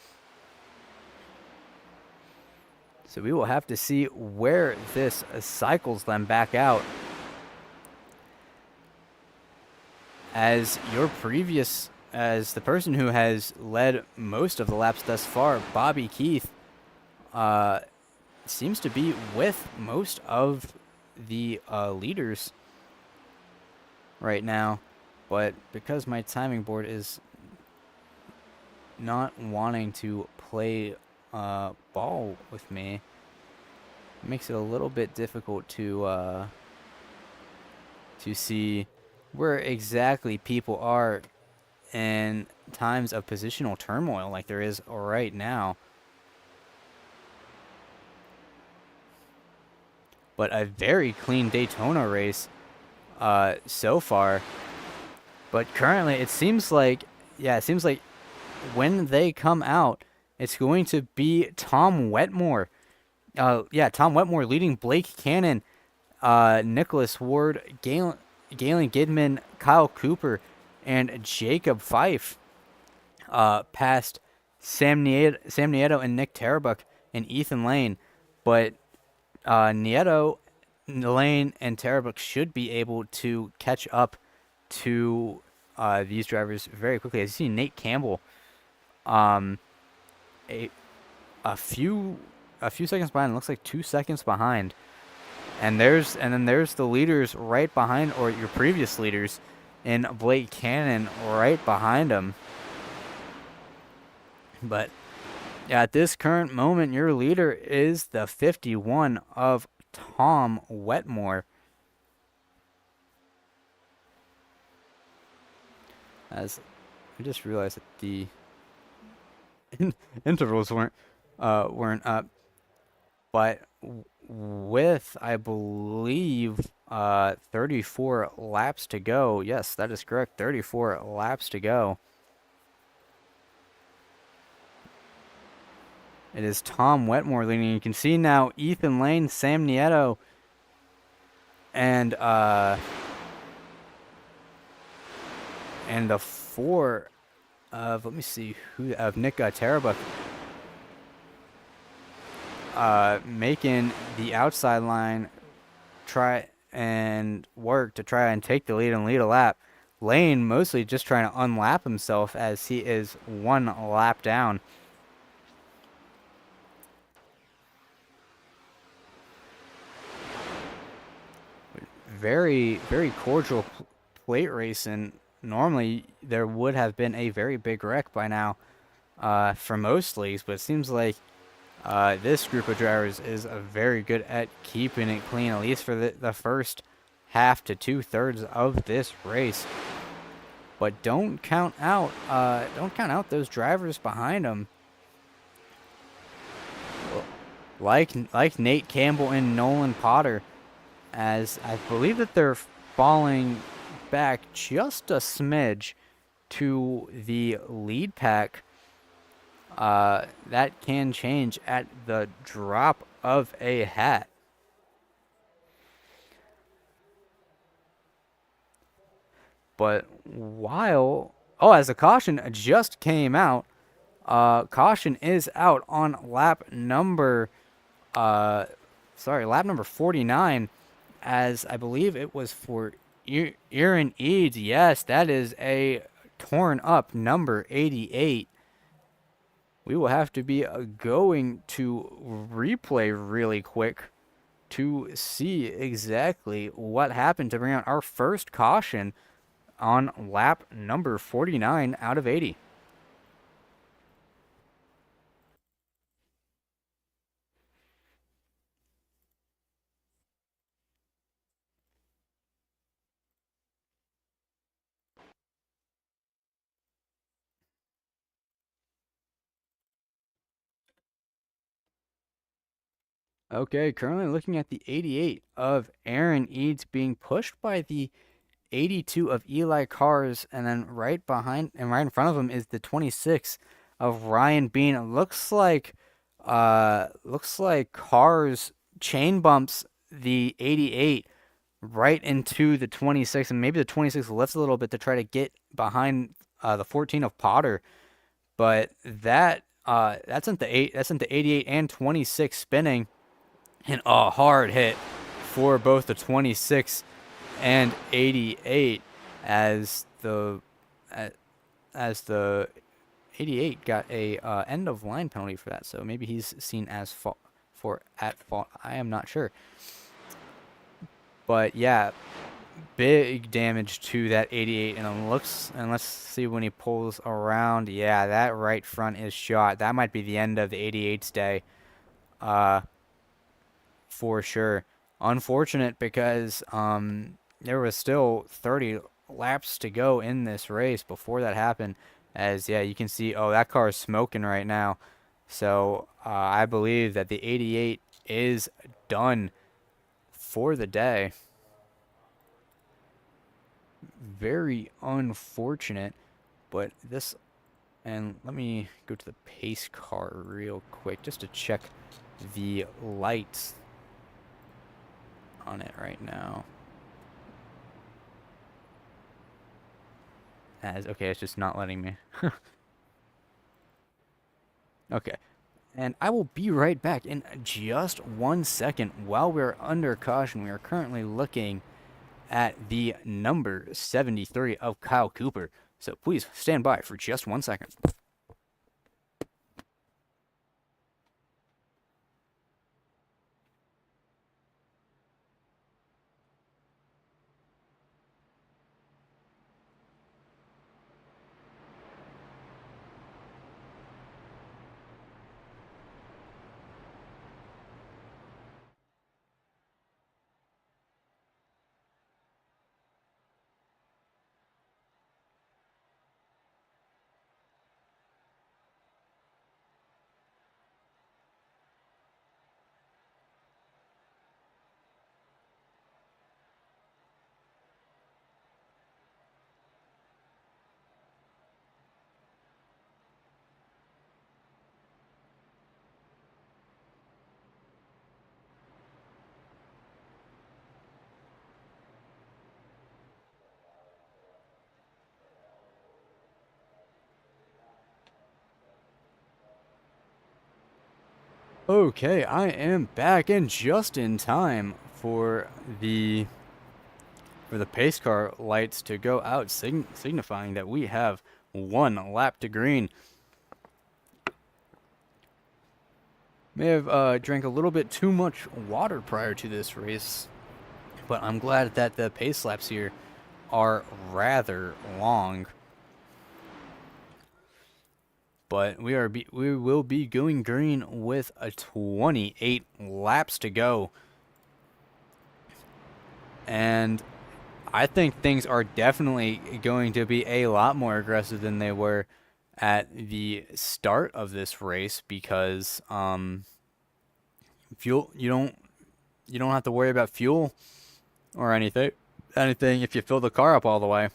So we will have to see where this cycles them back out. As the person who has led most of the laps thus far, Bobby Keith, seems to be with most of the leaders right now. But because my timing board is not wanting to play ball with me, it makes it a little bit difficult to see where exactly people are in times of positional turmoil like there is right now. But a very clean Daytona race so far. But currently, it seems like, when they come out, it's going to be Tom Wetmore. Tom Wetmore leading Blake Cannon, Nicholas Ward, Galen Gidman, Kyle Cooper, and Jacob Fife, past Sam Nieto and Nick Tarbuck and Ethan Lane. But Nieto, Lane, and Tarbuck should be able to catch up to these drivers very quickly. As you see, Nate Campbell, um, a few seconds behind. It looks like 2 seconds behind. And then there's the leaders right behind, or your previous leaders, in Blake Cannon right behind him. But at this current moment, your leader is the 51 of Tom Wetmore. As I just realized that the intervals weren't up, but with, I believe, 34 laps to go. Yes, that is correct. 34 laps to go. It is Tom Wetmore leading. You can see now Ethan Lane, Sam Nieto, and the 4 of, let me see, of Nick Tarbuck, making the outside line try and work to try and take the lead and lead a lap. Lane mostly just trying to unlap himself as he is 1 lap down. Very, very cordial plate racing. Normally, there would have been a very big wreck by now for most leagues, but it seems like this group of drivers is very good at keeping it clean, at least for the first half to 2/3 of this race. But don't count out those drivers behind them, like Nate Campbell and Nolan Potter, as I believe that they're falling back just a smidge to the lead pack. That can change at the drop of a hat. But as the caution just came out, caution is out on lap number 49, as I believe it was for Aaron Eads. Yes, that is a torn up number 88. We will have to be going to replay really quick to see exactly what happened to bring out our first caution on lap number 49 out of 80. Okay, currently looking at the 88 of Aaron Eads being pushed by the 82 of Eli Cars, and then right in front of him is the 26 of Ryan Bean. It looks like Cars chain bumps the 88 right into the 26, and maybe the 26 lifts a little bit to try to get behind the 14 of Potter, but that sent the 88 and 26 spinning, and a hard hit for both the 26 and 88, as the 88 got a end of line penalty for that. So maybe he's seen as at fault. I am not sure. But yeah, big damage to that 88, and let's see when he pulls around. Yeah, that right front is shot. That might be the end of the 88's day. For sure. Unfortunate, because there was still 30 laps to go in this race before that happened. As, yeah, you can see, oh, that car is smoking right now. So I believe that the 88 is done for the day. Very unfortunate, but this, and let me go to the pace car real quick just to check the lights on it right now. Okay, it's just not letting me. Okay, and I will be right back in just 1 second. While we're under caution, we are currently looking at the number 73 of Kyle Cooper. So please stand by for just 1 second. Okay, I am back and just in time for the pace car lights to go out, signifying that we have 1 lap to green. May have drank a little bit too much water prior to this race, but I'm glad that the pace laps here are rather long. But we will be going green with a 28 laps to go. And I think things are definitely going to be a lot more aggressive than they were at the start of this race, because fuel, you don't have to worry about fuel or anything if you fill the car up all the way.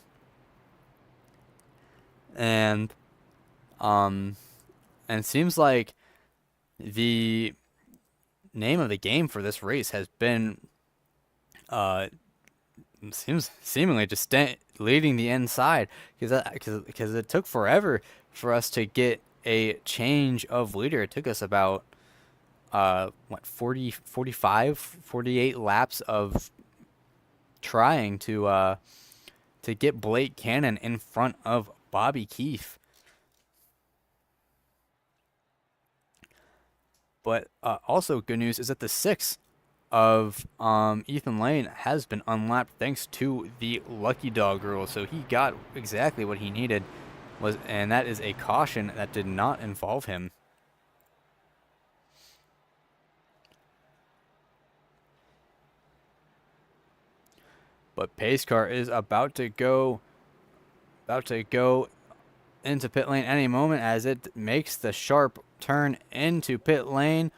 And it seems like the name of the game for this race has been, seemingly just leading the inside, because it took forever for us to get a change of leader. It took us about 45, 48 laps of trying to get Blake Cannon in front of Bobby Keefe. But also good news is that the 6 of Ethan Lane has been unlapped thanks to the lucky dog rule. So he got exactly what he needed, and that is a caution that did not involve him. But pace car is about to go into pit lane any moment as it makes the sharp turn into pit lane.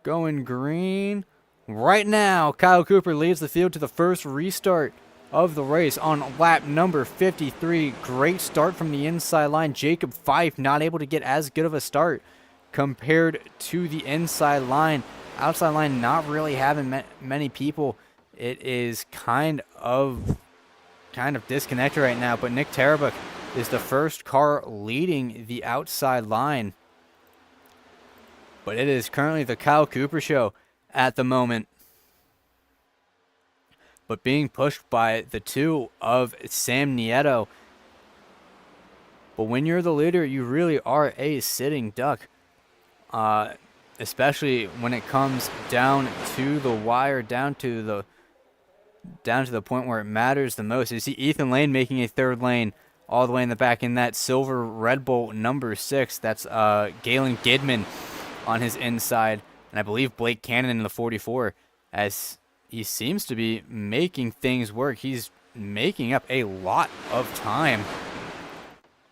Going green right now. Kyle Cooper leads the field to the first restart of the race on lap number 53. Great start from the inside line. Jacob Fife not able to get as good of a start compared to the inside line. Outside line not really having many people. It is kind of disconnected right now, but Nick Tarabuk is the first car leading the outside line. But it is currently the Kyle Cooper show at the moment. But being pushed by the 2 of Sam Nieto. But when you're the leader, you really are a sitting duck. Especially when it comes down to the wire, down to the point where it matters the most. You see Ethan Lane making a 3rd lane all the way in the back in that silver Red Bull number 6. That's Galen Gidman on his inside, and I believe Blake Cannon in the 44, as he seems to be making things work. He's making up a lot of time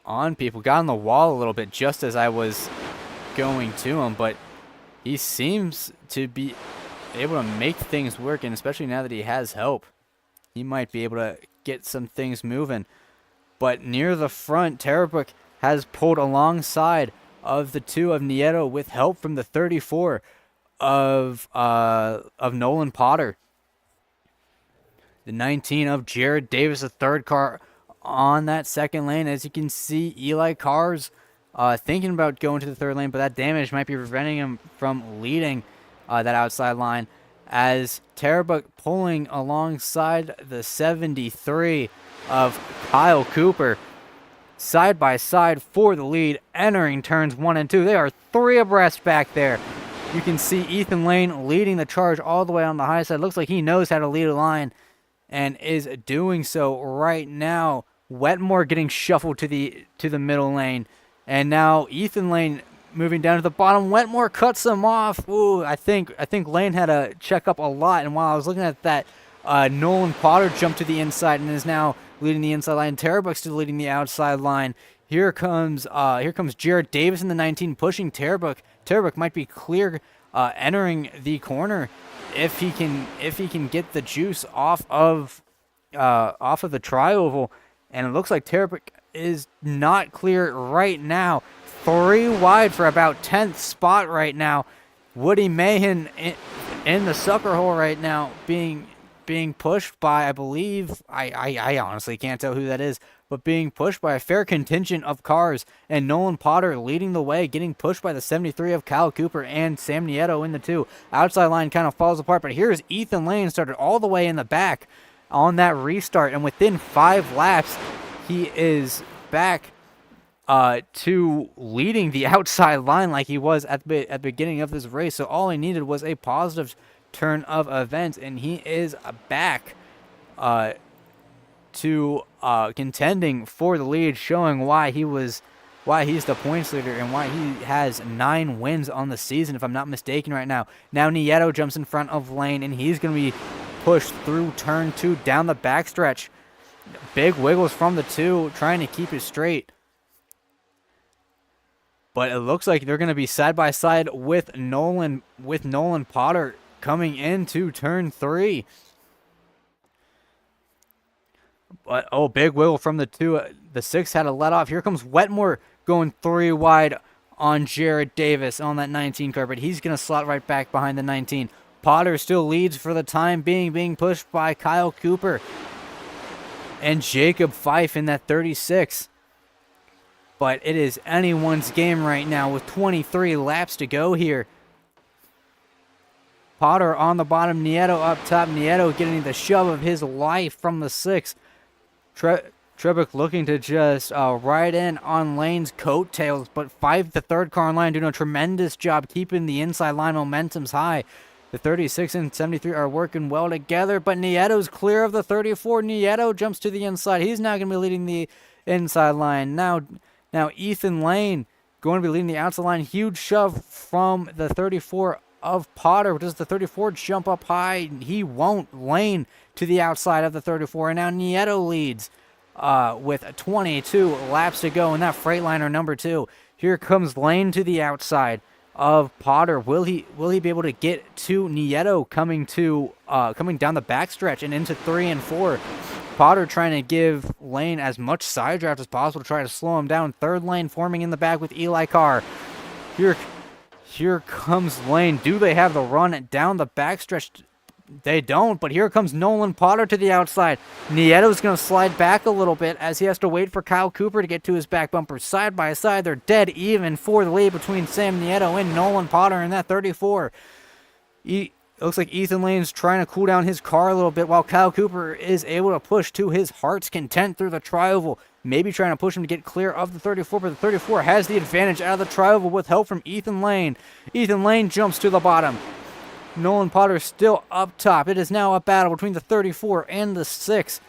on people. Got on the wall a little bit just as I was going to him, but he seems to be able to make things work, and especially now that he has help, he might be able to get some things moving. But near the front, Terabrook has pulled alongside of the 2 of Nieto with help from the 34 of Nolan Potter. The 19 of Jared Davis, the third car on that second lane. As you can see, Eli Carr's thinking about going to the third lane, but that damage might be preventing him from leading that outside line. As Terabrook pulling alongside the 73 of Kyle Cooper, side by side for the lead, entering turns 1 and 2. They are 3 abreast back there. You can see Ethan Lane leading the charge all the way on the high side. Looks like he knows how to lead a line and is doing so right now. Wetmore getting shuffled to the middle lane, and now Ethan Lane moving down to the bottom. Wetmore cuts him off. Ooh, I think Lane had to check up a lot, and while I was looking at that, Nolan Potter jumped to the inside and is now leading the inside line. Terabrook still leading the outside line. Here comes Jared Davis in the 19 pushing Terabrook. Terabrook might be clear entering the corner if he can get the juice off of the tri-oval, and it looks like Terabrook is not clear right now. 3 wide for about 10th spot right now. Woody Mahan in the sucker hole right now, being pushed by, I believe, I honestly can't tell who that is, but being pushed by a fair contingent of cars, and Nolan Potter leading the way, getting pushed by the 73 of Kyle Cooper and Sam Nieto in the 2. Outside line kind of falls apart, but here's Ethan Lane started all the way in the back on that restart, and within 5 laps, he is back to leading the outside line like he was at the beginning of this race. So all he needed was a positive turn of events, and he is back to contending for the lead, showing why he's the points leader and why he has 9 wins on the season, if I'm not mistaken right now. Now Nieto jumps in front of Lane, and he's going to be pushed through turn 2 down the backstretch. Big wiggles from the 2, trying to keep it straight. But it looks like they're going to be side by side with Nolan Potter coming into turn 3. But big wiggle from the 2. The 6 had to let off. Here comes Wetmore going 3 wide on Jared Davis on that 19 car, but he's going to slot right back behind the 19. Potter still leads for the time being pushed by Kyle Cooper and Jacob Fife in that 36. But it is anyone's game right now with 23 laps to go here. Potter on the bottom, Nieto up top. Nieto getting the shove of his life from the 6. Trebek looking to just ride in on Lane's coattails, but Fife, the third car in line, doing a tremendous job keeping the inside line momentum's high. The 36 and 73 are working well together, but Nieto's clear of the 34. Nieto jumps to the inside. He's now going to be leading the inside line. Now Ethan Lane going to be leading the outside line. Huge shove from the 34 of Potter. Does the 34 jump up high? He won't. Lane to the outside of the 34. And now Nieto leads with 22 laps to go in that Freightliner number 2. Here comes Lane to the outside of Potter. Will he be able to get to Nieto coming down the backstretch and into 3 and 4? Potter trying to give Lane as much side draft as possible to try to slow him down. Third lane forming in the back with Eli Carr. Here comes Lane. Do they have the run down the backstretch? They don't, but here comes Nolan Potter to the outside. Nieto's going to slide back a little bit as he has to wait for Kyle Cooper to get to his back bumper. Side by side, they're dead even for the lead between Sam Nieto and Nolan Potter in that 34. It looks like Ethan Lane's trying to cool down his car a little bit while Kyle Cooper is able to push to his heart's content through the tri-oval. Maybe trying to push him to get clear of the 34, but the 34 has the advantage out of the tri-oval with help from Ethan Lane. Ethan Lane jumps to the bottom. Nolan Potter still up top. It is now a battle between the 34 and the 6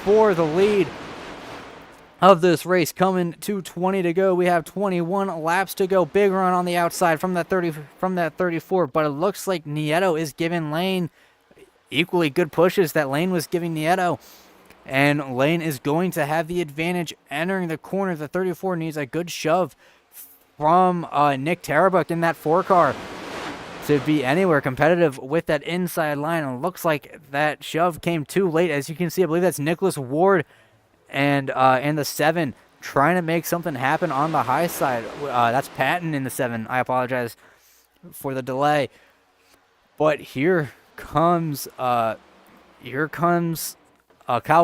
for the lead of this race. Coming to 20 to go. We have 21 laps to go. Big run on the outside from that 34, but it looks like Nieto is giving Lane equally good pushes that Lane was giving Nieto. And Lane is going to have the advantage entering the corner. The 34 needs a good shove from Nick Tarabuk in that 4 car to be anywhere competitive with that inside line. And it looks like that shove came too late. As you can see, I believe that's Nicholas Ward and in the 7 trying to make something happen on the high side. That's Patton in the 7. I apologize for the delay. But here comes Kyle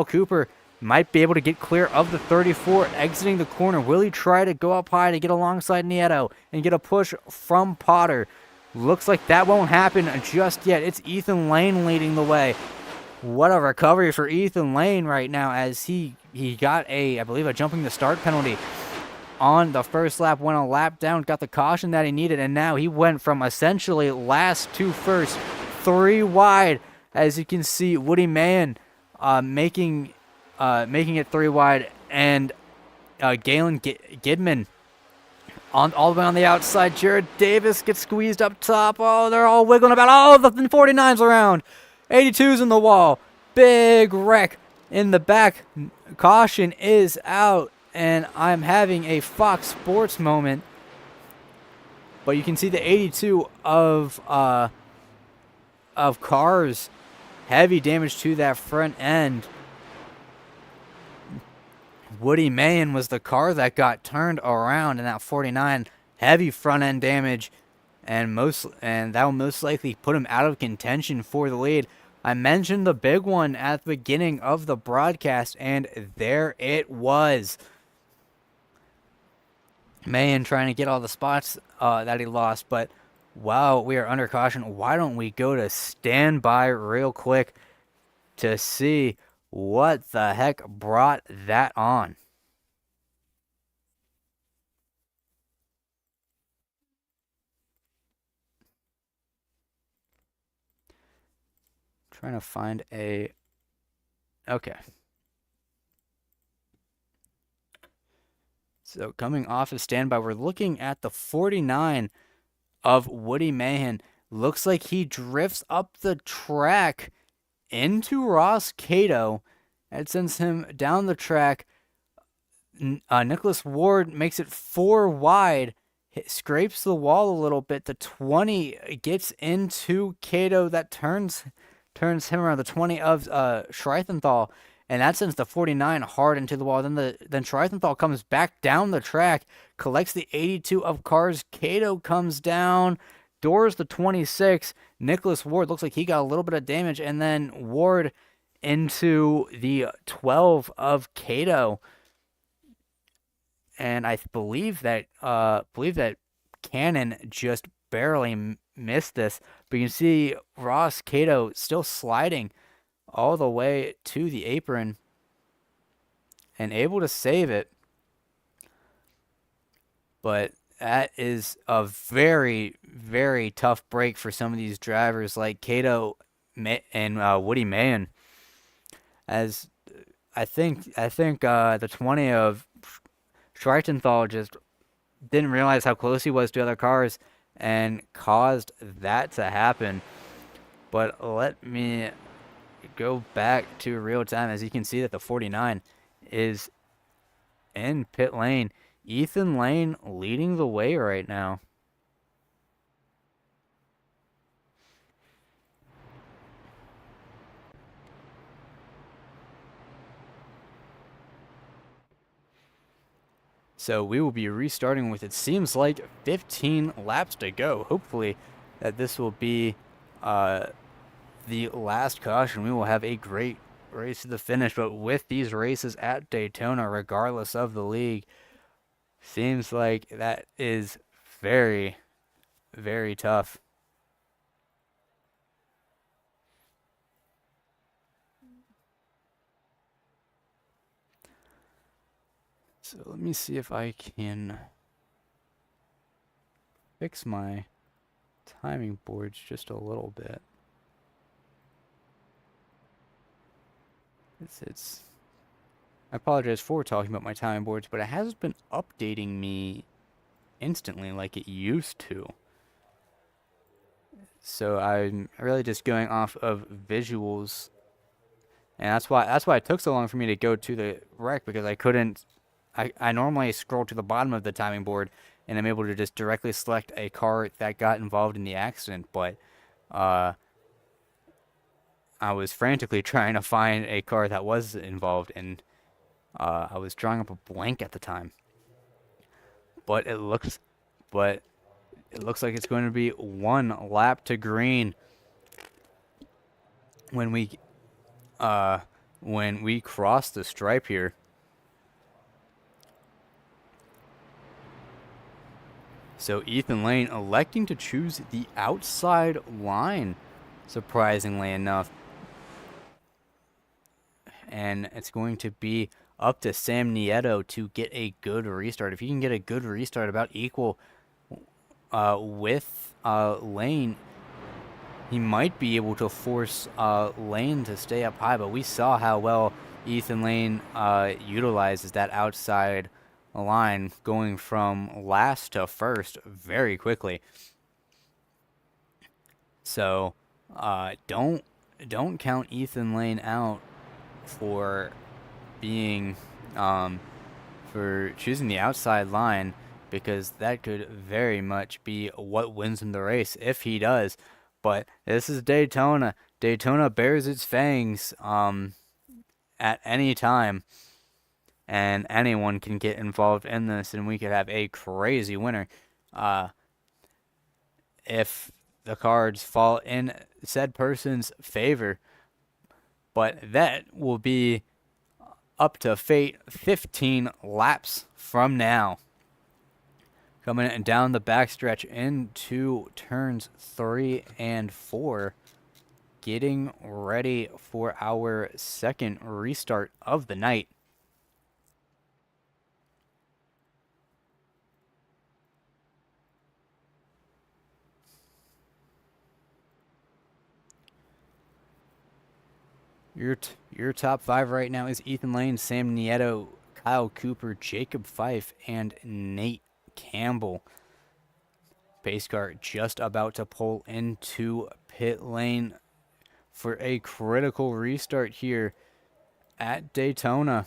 Cooper. Might be able to get clear of the 34 exiting the corner. Will he try to go up high to get alongside Nieto and get a push from Potter? Looks like that won't happen just yet. It's Ethan Lane leading the way. What a recovery for Ethan Lane right now, as he got I believe a jumping the start penalty on the first lap, went a lap down, got the caution that he needed, and now he went from essentially last to first, 3 wide. As you can see, Woody Mann making it 3 wide, and Galen Gidman all the way on the outside. Jared Davis gets squeezed up top. Oh, they're all wiggling about. Oh, the 49's around. 82's in the wall. Big wreck in the back. Caution is out, and I'm having a Fox Sports moment. But you can see the 82 of cars. Heavy damage to that front end. Woody Mann was the car that got turned around in that 49. Heavy front end damage, and that will most likely put him out of contention for the lead. I mentioned the big one at the beginning of the broadcast, and there it was. Mann trying to get all the spots that he lost, but while we are under caution, why don't we go to standby real quick to see what the heck brought that on? Trying to find okay. So coming off of standby, we're looking at the 49 of Woody Mahan. Looks like he drifts up the track into Ross Cato. That sends him down the track. Nicholas Ward makes it 4 wide. Scrapes the wall a little bit. The 20 gets into Cato. That turns him around. The 20 of Schreithenthal. And that sends the 49 hard into the wall. Then Schreithenthal comes back down the track. Collects the 82 of cars. Cato comes down. Doors the 26. Nicholas Ward looks like he got a little bit of damage. And then Ward into the 12 of Cato. And I believe that Cannon just barely missed this. But you can see Ross Cato still sliding all the way to the apron and able to save it. But that is a very, very tough break for some of these drivers like Cato and Woody Mann. As I think the 20 of Schreitenthal just didn't realize how close he was to other cars and caused that to happen. But let me go back to real time. As you can see that the 49 is in pit lane. Ethan Lane leading the way right now. So we will be restarting with, it seems like, 15 laps to go. Hopefully that this will be the last caution. We will have a great race to the finish. But with these races at Daytona, regardless of the league, seems like that is very, very tough. So let me see if I can fix my timing boards just a little bit. I apologize for talking about my timing boards, but it hasn't been updating me instantly like it used to. So I'm really just going off of visuals And that's why it took so long for me to go to the wreck, because I couldn't. I normally scroll to the bottom of the timing board, and I'm able to just directly select a car that got involved in the accident. But I was frantically trying to find a car that was involved, and I was drawing up a blank at the time. But it looks like it's going to be one lap to green when we cross the stripe here. So Ethan Lane electing to choose the outside line, surprisingly enough. And it's going to be up to Sam Nieto to get a good restart. If he can get a good restart about equal with Lane, he might be able to force Lane to stay up high. But we saw how well Ethan Lane utilizes that outside line, going from last to first very quickly. So don't count Ethan Lane out for being for choosing the outside line, because that could very much be what wins him the race if he does. But this is Daytona. Daytona bears its fangs at any time, and anyone can get involved in this, and we could have a crazy winner if the cards fall in said person's favor. But that will be up to fate 15 laps from now. Coming down the backstretch into turns 3 and 4. Getting ready for our second restart of the night. Your top 5 right now is Ethan Lane, Sam Nieto, Kyle Cooper, Jacob Fife, and Nate Campbell. Pace car just about to pull into pit lane for a critical restart here at Daytona.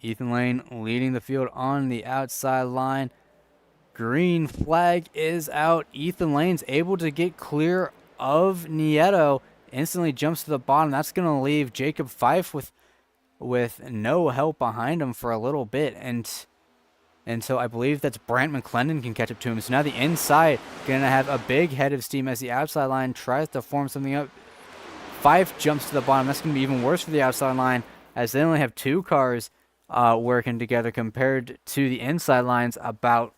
Ethan Lane leading the field on the outside line. Green flag is out. Ethan Lane's able to get clear of Nieto. Instantly jumps to the bottom. That's going to leave Jacob Fife with no help behind him for a little bit. And so I believe that's Brant McClendon can catch up to him. So now the inside going to have a big head of steam as the outside line tries to form something up. Fife jumps to the bottom. That's going to be even worse for the outside line, as they only have 2 cars working together compared to the inside lines about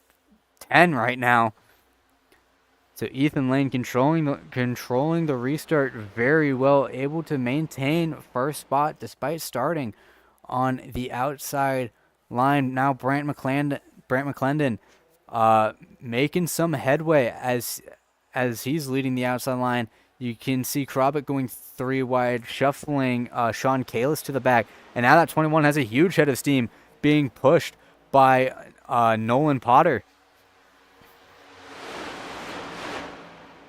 10 right now. So Ethan Lane controlling the restart very well, able to maintain first spot despite starting on the outside line. Now Brant McClendon making some headway as he's leading the outside line. You can see Krobik going 3 wide, shuffling Sean Kalis to the back, and now that 21 has a huge head of steam, being pushed by Nolan Potter.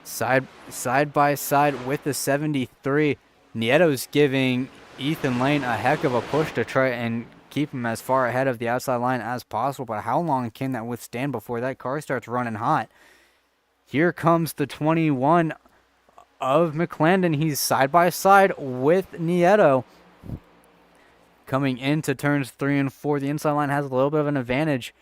Side by side with the 73. Nieto's giving Ethan Lane a heck of a push to try and keep him as far ahead of the outside line as possible. But how long can that withstand before that car starts running hot? Here comes the 21 of McClendon. He's side by side with Nieto. Coming into turns 3 and 4, the inside line has a little bit of an advantage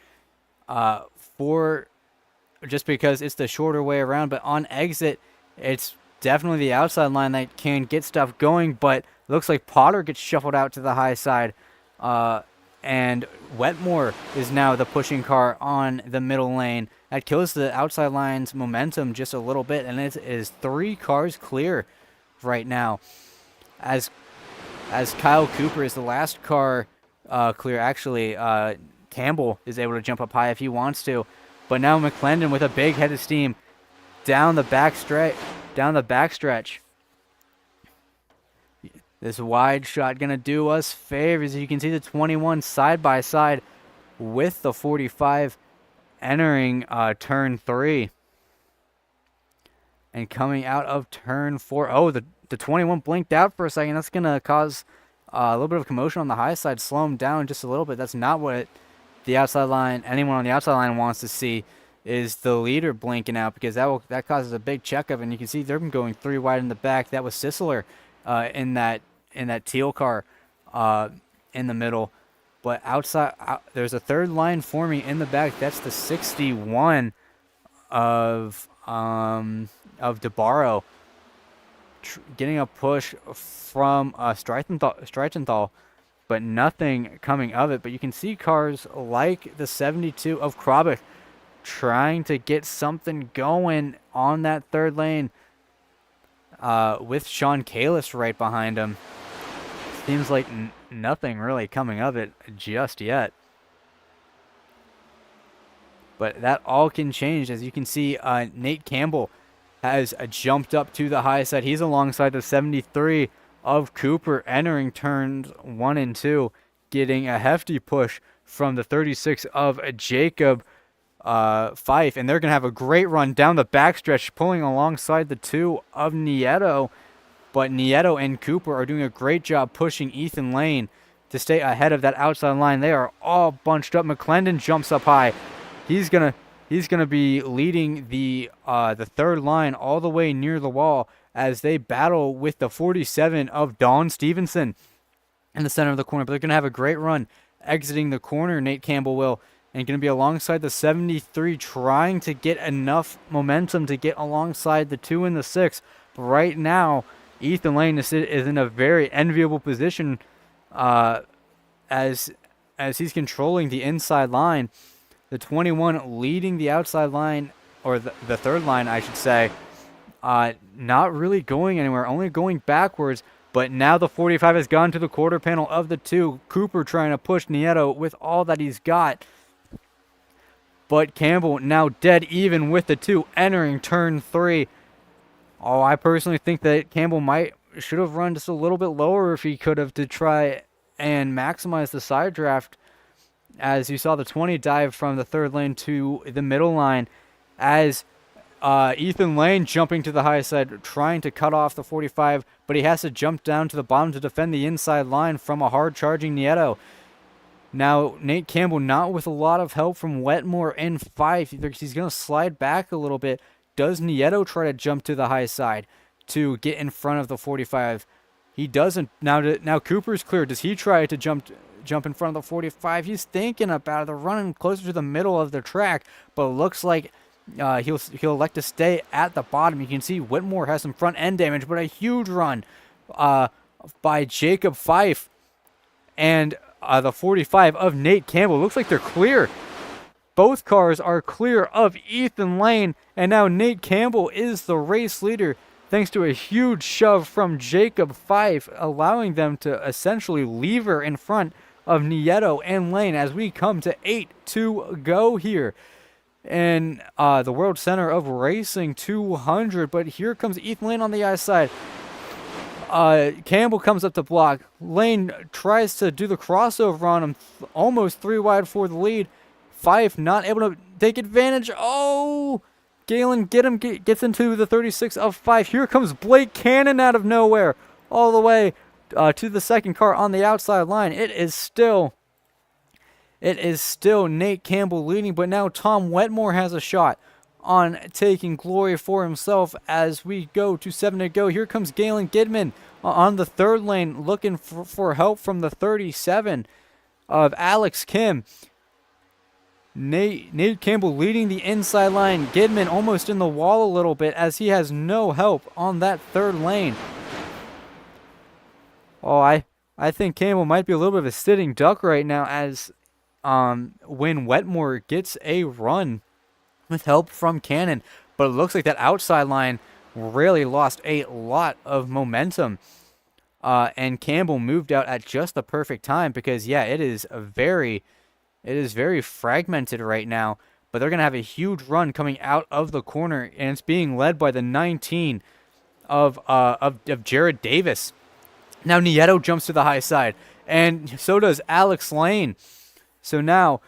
just because it's the shorter way around. But on exit, it's definitely the outside line that can get stuff going. But it looks like Potter gets shuffled out to the high side. And Wetmore is now the pushing car on the middle lane. That kills the outside line's momentum just a little bit. And it is 3 cars clear right now. As Kyle Cooper is the last car clear. Actually, Campbell is able to jump up high if he wants to. But now McClendon with a big head of steam down the backstretch. This wide shot going to do us favors. You can see the 21 side by side with the 45 entering turn 3. And coming out of turn 4. Oh, the the 21 blinked out for a second. That's going to cause a little bit of commotion on the high side, slow him down just a little bit. That's not what the outside line, anyone on the outside line wants to see, is the leader blinking out, because that causes a big checkup. And you can see they're going 3 wide in the back. That was Sisler in that teal car in the middle. But outside, there's a third line forming in the back. That's the 61 of DeBarro, getting a push from Streichenthal, but nothing coming of it. But you can see cars like the 72 of Krabich trying to get something going on that third lane with Sean Kalis right behind him. Seems like nothing really coming of it just yet. But that all can change. As you can see, Nate Campbell has jumped up to the high side. He's alongside the 73 of Cooper, entering turns 1 and 2, getting a hefty push from the 36 of Jacob Fife. And they're going to have a great run down the backstretch, pulling alongside the 2 of Nieto. But Nieto and Cooper are doing a great job pushing Ethan Lane to stay ahead of that outside line. They are all bunched up. McClendon jumps up high. He's gonna be leading the third line all the way near the wall as they battle with the 47 of Don Stevenson in the center of the corner. But they're gonna have a great run exiting the corner. Nate Campbell will, and going to be alongside the 73, trying to get enough momentum to get alongside the 2 and the 6. But right now, Ethan Lane is in a very enviable position as he's controlling the inside line. The 21 leading the outside line, or the third line, I should say, not really going anywhere, only going backwards. But now the 45 has gone to the quarter panel of the 2. Cooper trying to push Nieto with all that he's got. But Campbell now dead even with the 2, entering turn 3. Oh, I personally think that Campbell should have run just a little bit lower if he could have, to try and maximize the side draft. As you saw the 20 dive from the third lane to the middle line, as Ethan Lane jumping to the high side, trying to cut off the 45, but he has to jump down to the bottom to defend the inside line from a hard charging Nieto. Now, Nate Campbell not with a lot of help from Wetmore and Fife. He's going to slide back a little bit. Does Nieto try to jump to the high side to get in front of the 45? He doesn't. Now Cooper's clear. Does he try to jump in front of the 45? He's thinking about it. They're running closer to the middle of the track, but it looks like he'll elect to stay at the bottom. You can see Whitmore has some front end damage, but a huge run by Jacob Fife and the 45 of Nate Campbell. Looks like they're clear. Both cars are clear of Ethan Lane, and now Nate Campbell is the race leader thanks to a huge shove from Jacob Fife, allowing them to essentially lever in front of Nieto and Lane as we come to 8 to go here in the World Center of Racing 200. But here comes Ethan Lane on the outside. Campbell comes up to block. Lane tries to do the crossover on him, almost 3 wide for the lead. Fife not able to take advantage. Oh, Galen gets into the 36 of Fife. Here comes Blake Cannon out of nowhere, all the way to the second car on the outside line. It is still Nate Campbell leading, but now Tom Wetmore has a shot on taking glory for himself as we go to 7 to go. Here comes Galen Gidman on the third lane, looking for help from the 37 of Alex Kim. Nate Campbell leading the inside line. Gidman almost in the wall a little bit as he has no help on that third lane. Oh, I think Campbell might be a little bit of a sitting duck right now as when Wetmore gets a run with help from Cannon. But it looks like that outside line really lost a lot of momentum. And Campbell moved out at just the perfect time because, yeah, it is very fragmented right now, but they're going to have a huge run coming out of the corner, and it's being led by the 19 of Jared Davis. Now Nieto jumps to the high side, and so does Alex Lane. So now,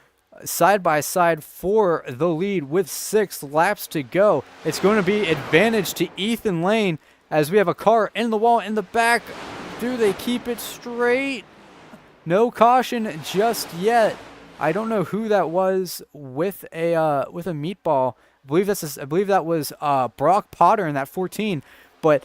side by side for the lead with 6 laps to go. It's going to be advantage to Ethan Lane as we have a car in the wall in the back. Do they keep it straight? No caution just yet. I don't know who that was with a meatball. I believe that was Brock Potter in that 14, but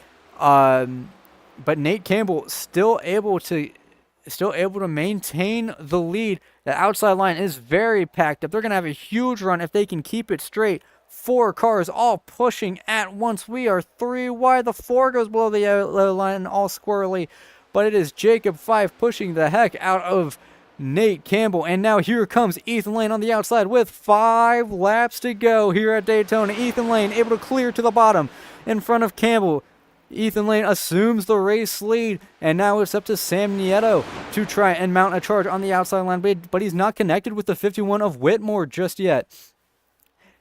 Nate Campbell still able to maintain the lead. The outside line is very packed up. They're going to have a huge run if they can keep it straight. 4 cars all pushing at once. We are 3 wide. The 4 goes below the yellow line, all squirrely. But it is Jacob 5 pushing the heck out of Nate Campbell. And now here comes Ethan Lane on the outside with 5 laps to go here at Daytona. Ethan Lane able to clear to the bottom in front of Campbell. Ethan Lane assumes the race lead, and now it's up to Sam Nieto to try and mount a charge on the outside line, but he's not connected with the 51 of Whitmore just yet.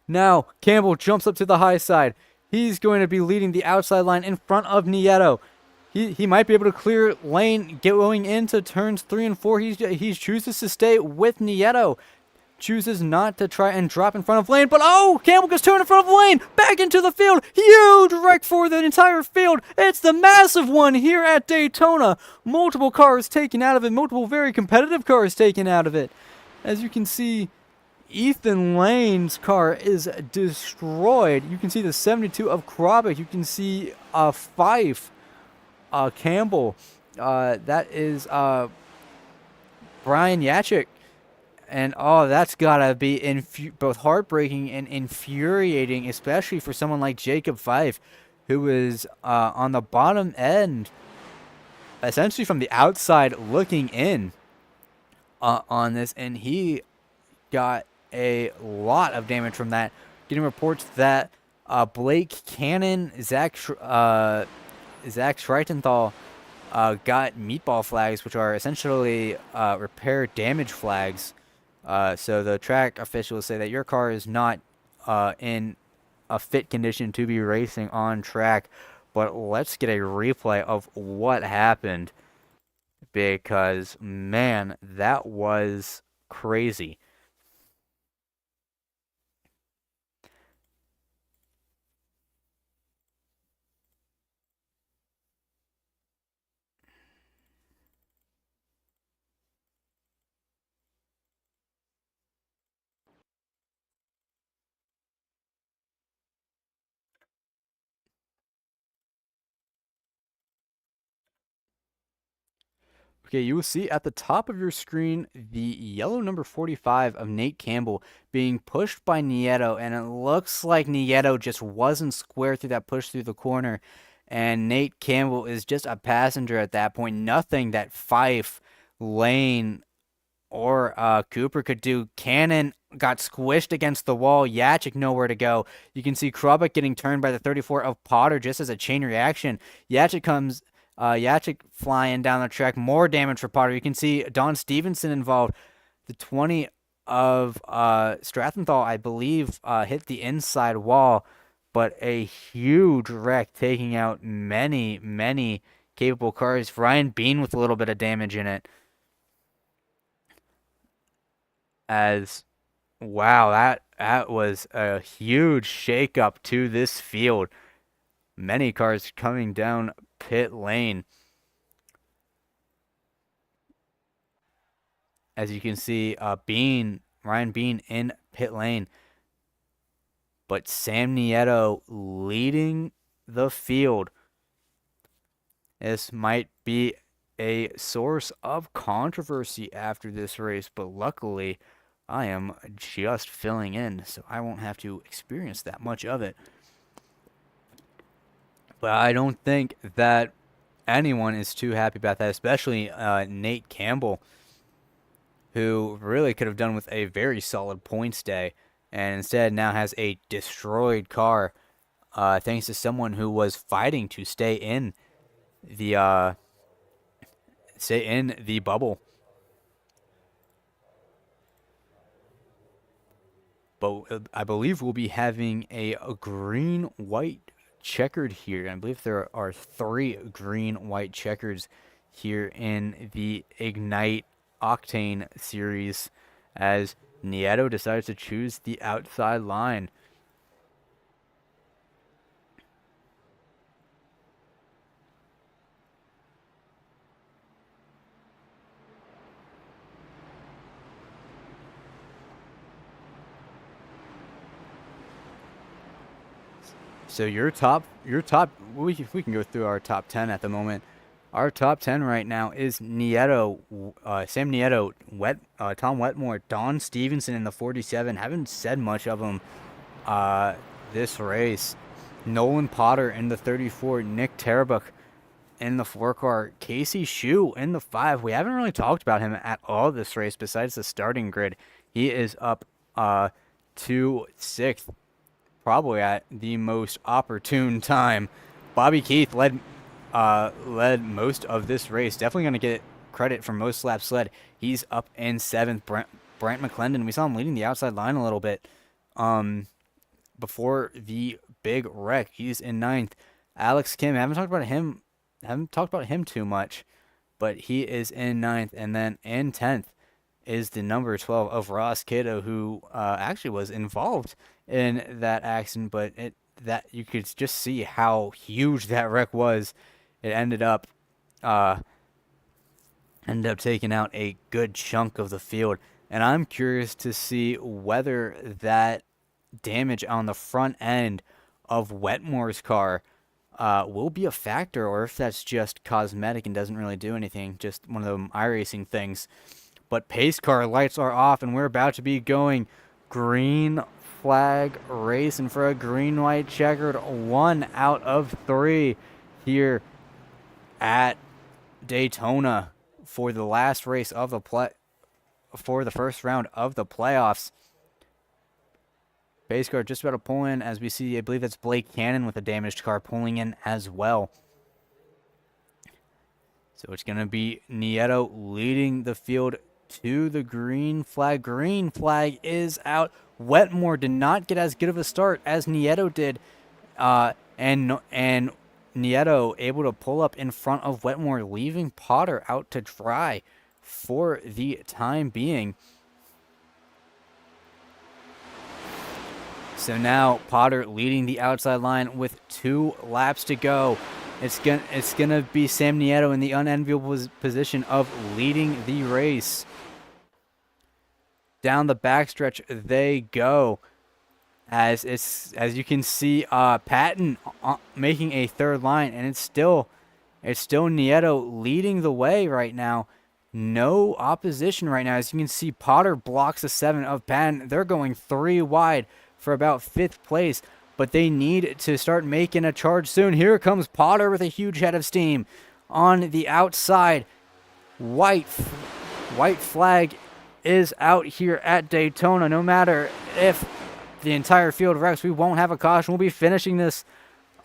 Now, Campbell jumps up to the high side. He's going to be leading the outside line in front of Nieto. He might be able to clear lane going into turns 3 and 4. He chooses to stay with Nieto. Chooses not to try and drop in front of Lane, but Campbell gets turned in front of Lane, back into the field. Huge wreck for the entire field. It's the massive one here at Daytona. Multiple cars taken out of it, multiple very competitive cars taken out of it. As you can see, Ethan Lane's car is destroyed. You can see the 72 of Krobik. You can see Fife, Campbell. That is Brian Yachik. And that's gotta be both heartbreaking and infuriating, especially for someone like Jacob Fife, who is on the bottom end, essentially from the outside looking in on this, and he got a lot of damage from that. Getting reports that Blake Cannon, Zach Schreitenthal got meatball flags, which are essentially repair damage flags. So the track officials say that your car is not in a fit condition to be racing on track. But let's get a replay of what happened, because, man, that was crazy. Okay, you will see at the top of your screen the yellow number 45 of Nate Campbell being pushed by Nieto, and it looks like Nieto just wasn't square through that push through the corner, and Nate Campbell is just a passenger at that point. Nothing that Fife, Lane, or Cooper could do. Cannon got squished against the wall. Yachik nowhere to go. You can see Krubak getting turned by the 34 of Potter just as a chain reaction. Yachik flying down the track. More damage for Potter. You can see Don Stevenson involved. The 20 of Strathenthal, I believe, hit the inside wall. But a huge wreck, taking out many, many capable cars. Ryan Bean with a little bit of damage in it. Wow, that was a huge shakeup to this field. Many cars coming down pit lane. As you can see, Ryan Bean in pit lane. But Sam Nieto leading the field. This might be a source of controversy after this race, but luckily I am just filling in, so I won't have to experience that much of it. But I don't think that anyone is too happy about that, especially Nate Campbell, who really could have done with a very solid points day, and instead now has a destroyed car, thanks to someone who was fighting to stay in the bubble. But I believe we'll be having a green-white checkered here. I believe there are 3 green-white checkers here in the Ignite Octane Series, as Nieto decides to choose the outside line. So we can go through our top 10 at the moment. Our top 10 right now is Nieto, Sam Nieto, Tom Wetmore, Don Stevenson in the 47. Haven't said much of him this race. Nolan Potter in the 34, Nick Terbuck in the 4 car, Casey Shue in the 5. We haven't really talked about him at all this race besides the starting grid. He is up to 6th, probably at the most opportune time. Bobby Keith led most of this race. Definitely going to get credit for most laps led. He's up in 7th. Brant McClendon, we saw him leading the outside line a little bit before the big wreck. He's in 9th. Alex Kim, haven't talked about him too much, but he is in 9th. And then in 10th is the number 12 of Ross Cato, who actually was involved in that accident, but that you could just see how huge that wreck was. It ended up taking out a good chunk of the field, and I'm curious to see whether that damage on the front end of Wetmore's car will be a factor, or if that's just cosmetic and doesn't really do anything, just one of them iRacing things. But pace car lights are off, and we're about to be going green flag racing for a green white checkered 1 out of 3 here at Daytona for the last race of the for the first round of the playoffs. Pace car just about to pull in, as we see. I believe that's Blake Cannon with a damaged car pulling in as well. So it's going to be Nieto leading the field to the green flag. Green flag is out. Wetmore did not get as good of a start as Nieto did, and Nieto able to pull up in front of Wetmore, leaving Potter out to dry for the time being. So now Potter leading the outside line with 2 laps to go. It's gonna be Sam Nieto in the unenviable position of leading the race. Down the backstretch they go, as you can see, Patton making a 3rd line, and it's still Nieto leading the way right now. No opposition right now. As you can see, Potter blocks the 7 of Patton. They're going 3 wide for about 5th place, but they need to start making a charge soon. Here comes Potter with a huge head of steam on the outside. White flag is out here at Daytona. No matter if the entire field wrecks, we won't have a caution. We'll be finishing this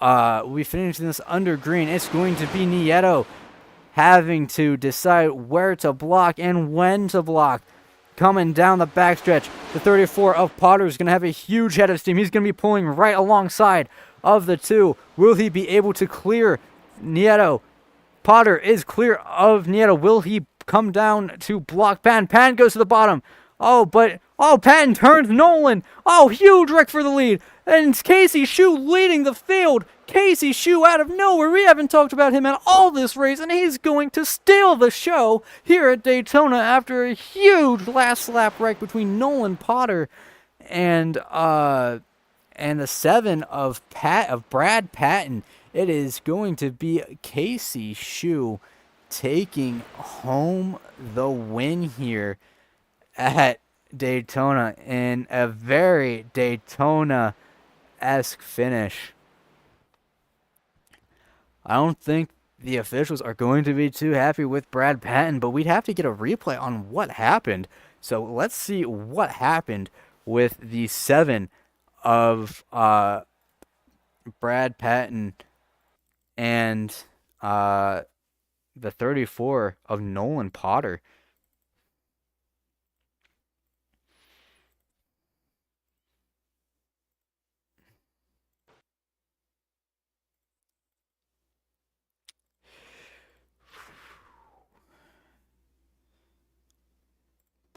under green. It's going to be Nieto having to decide where to block and when to block. Coming down the backstretch, the 34 of Potter is going to have a huge head of steam. He's going to be pulling right alongside of the 2. Will he be able to clear Nieto? Potter is clear of Nieto. Will he come down to block Patton? Patton goes to the bottom. Patton turns Nolan. Huge wreck for the lead. And it's Casey Shue leading the field. Casey Shue out of nowhere. We haven't talked about him at all this race, and he's going to steal the show here at Daytona after a huge last lap wreck between Nolan Potter and the 7 of Brad Patton. It is going to be Casey Shue taking home the win here at Daytona in a very Daytona-esque finish. I don't think the officials are going to be too happy with Brad Patton, but we'd have to get a replay on what happened. So let's see what happened with the 7 of Brad Patton and the 34 of Nolan Potter.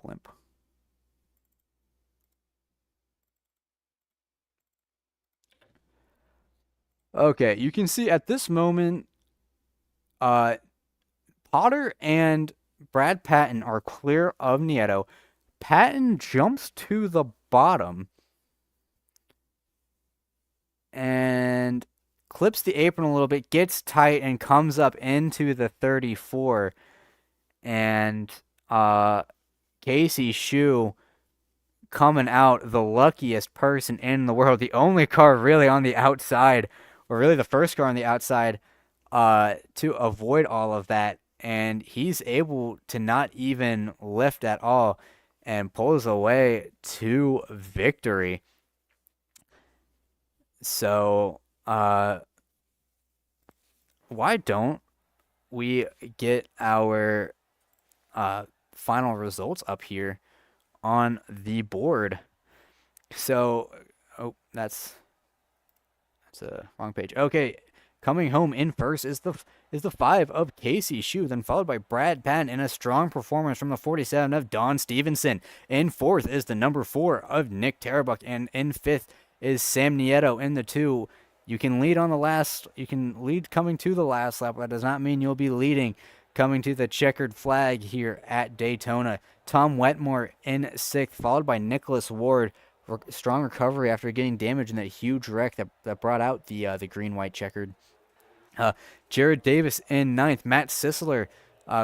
Blimp. Okay, you can see at this moment, Potter and Brad Patton are clear of Nieto. Patton jumps to the bottom, and clips the apron a little bit, gets tight, and comes up into the 34. And Casey Shue coming out the luckiest person in the world, the only car really on the outside, or really the first car on the outside, to avoid all of that. And he's able to not even lift at all and pulls away to victory. So, why don't we get our final results up here on the board? So, oh, that's a wrong page. Okay, coming home in first is the 5 of Casey Shue, then followed by Brad Patton in a strong performance from the 47 of Don Stevenson. In fourth is the number 4 of Nick Tarabuck, and in fifth is Sam Nieto in the 2. You can lead coming to the last lap, but that does not mean you'll be leading coming to the checkered flag here at Daytona. Tom Wetmore in sixth, followed by Nicholas Ward. Strong recovery after getting damaged in that huge wreck that brought out the green-white checkered. Jared Davis in ninth. Matt Sisler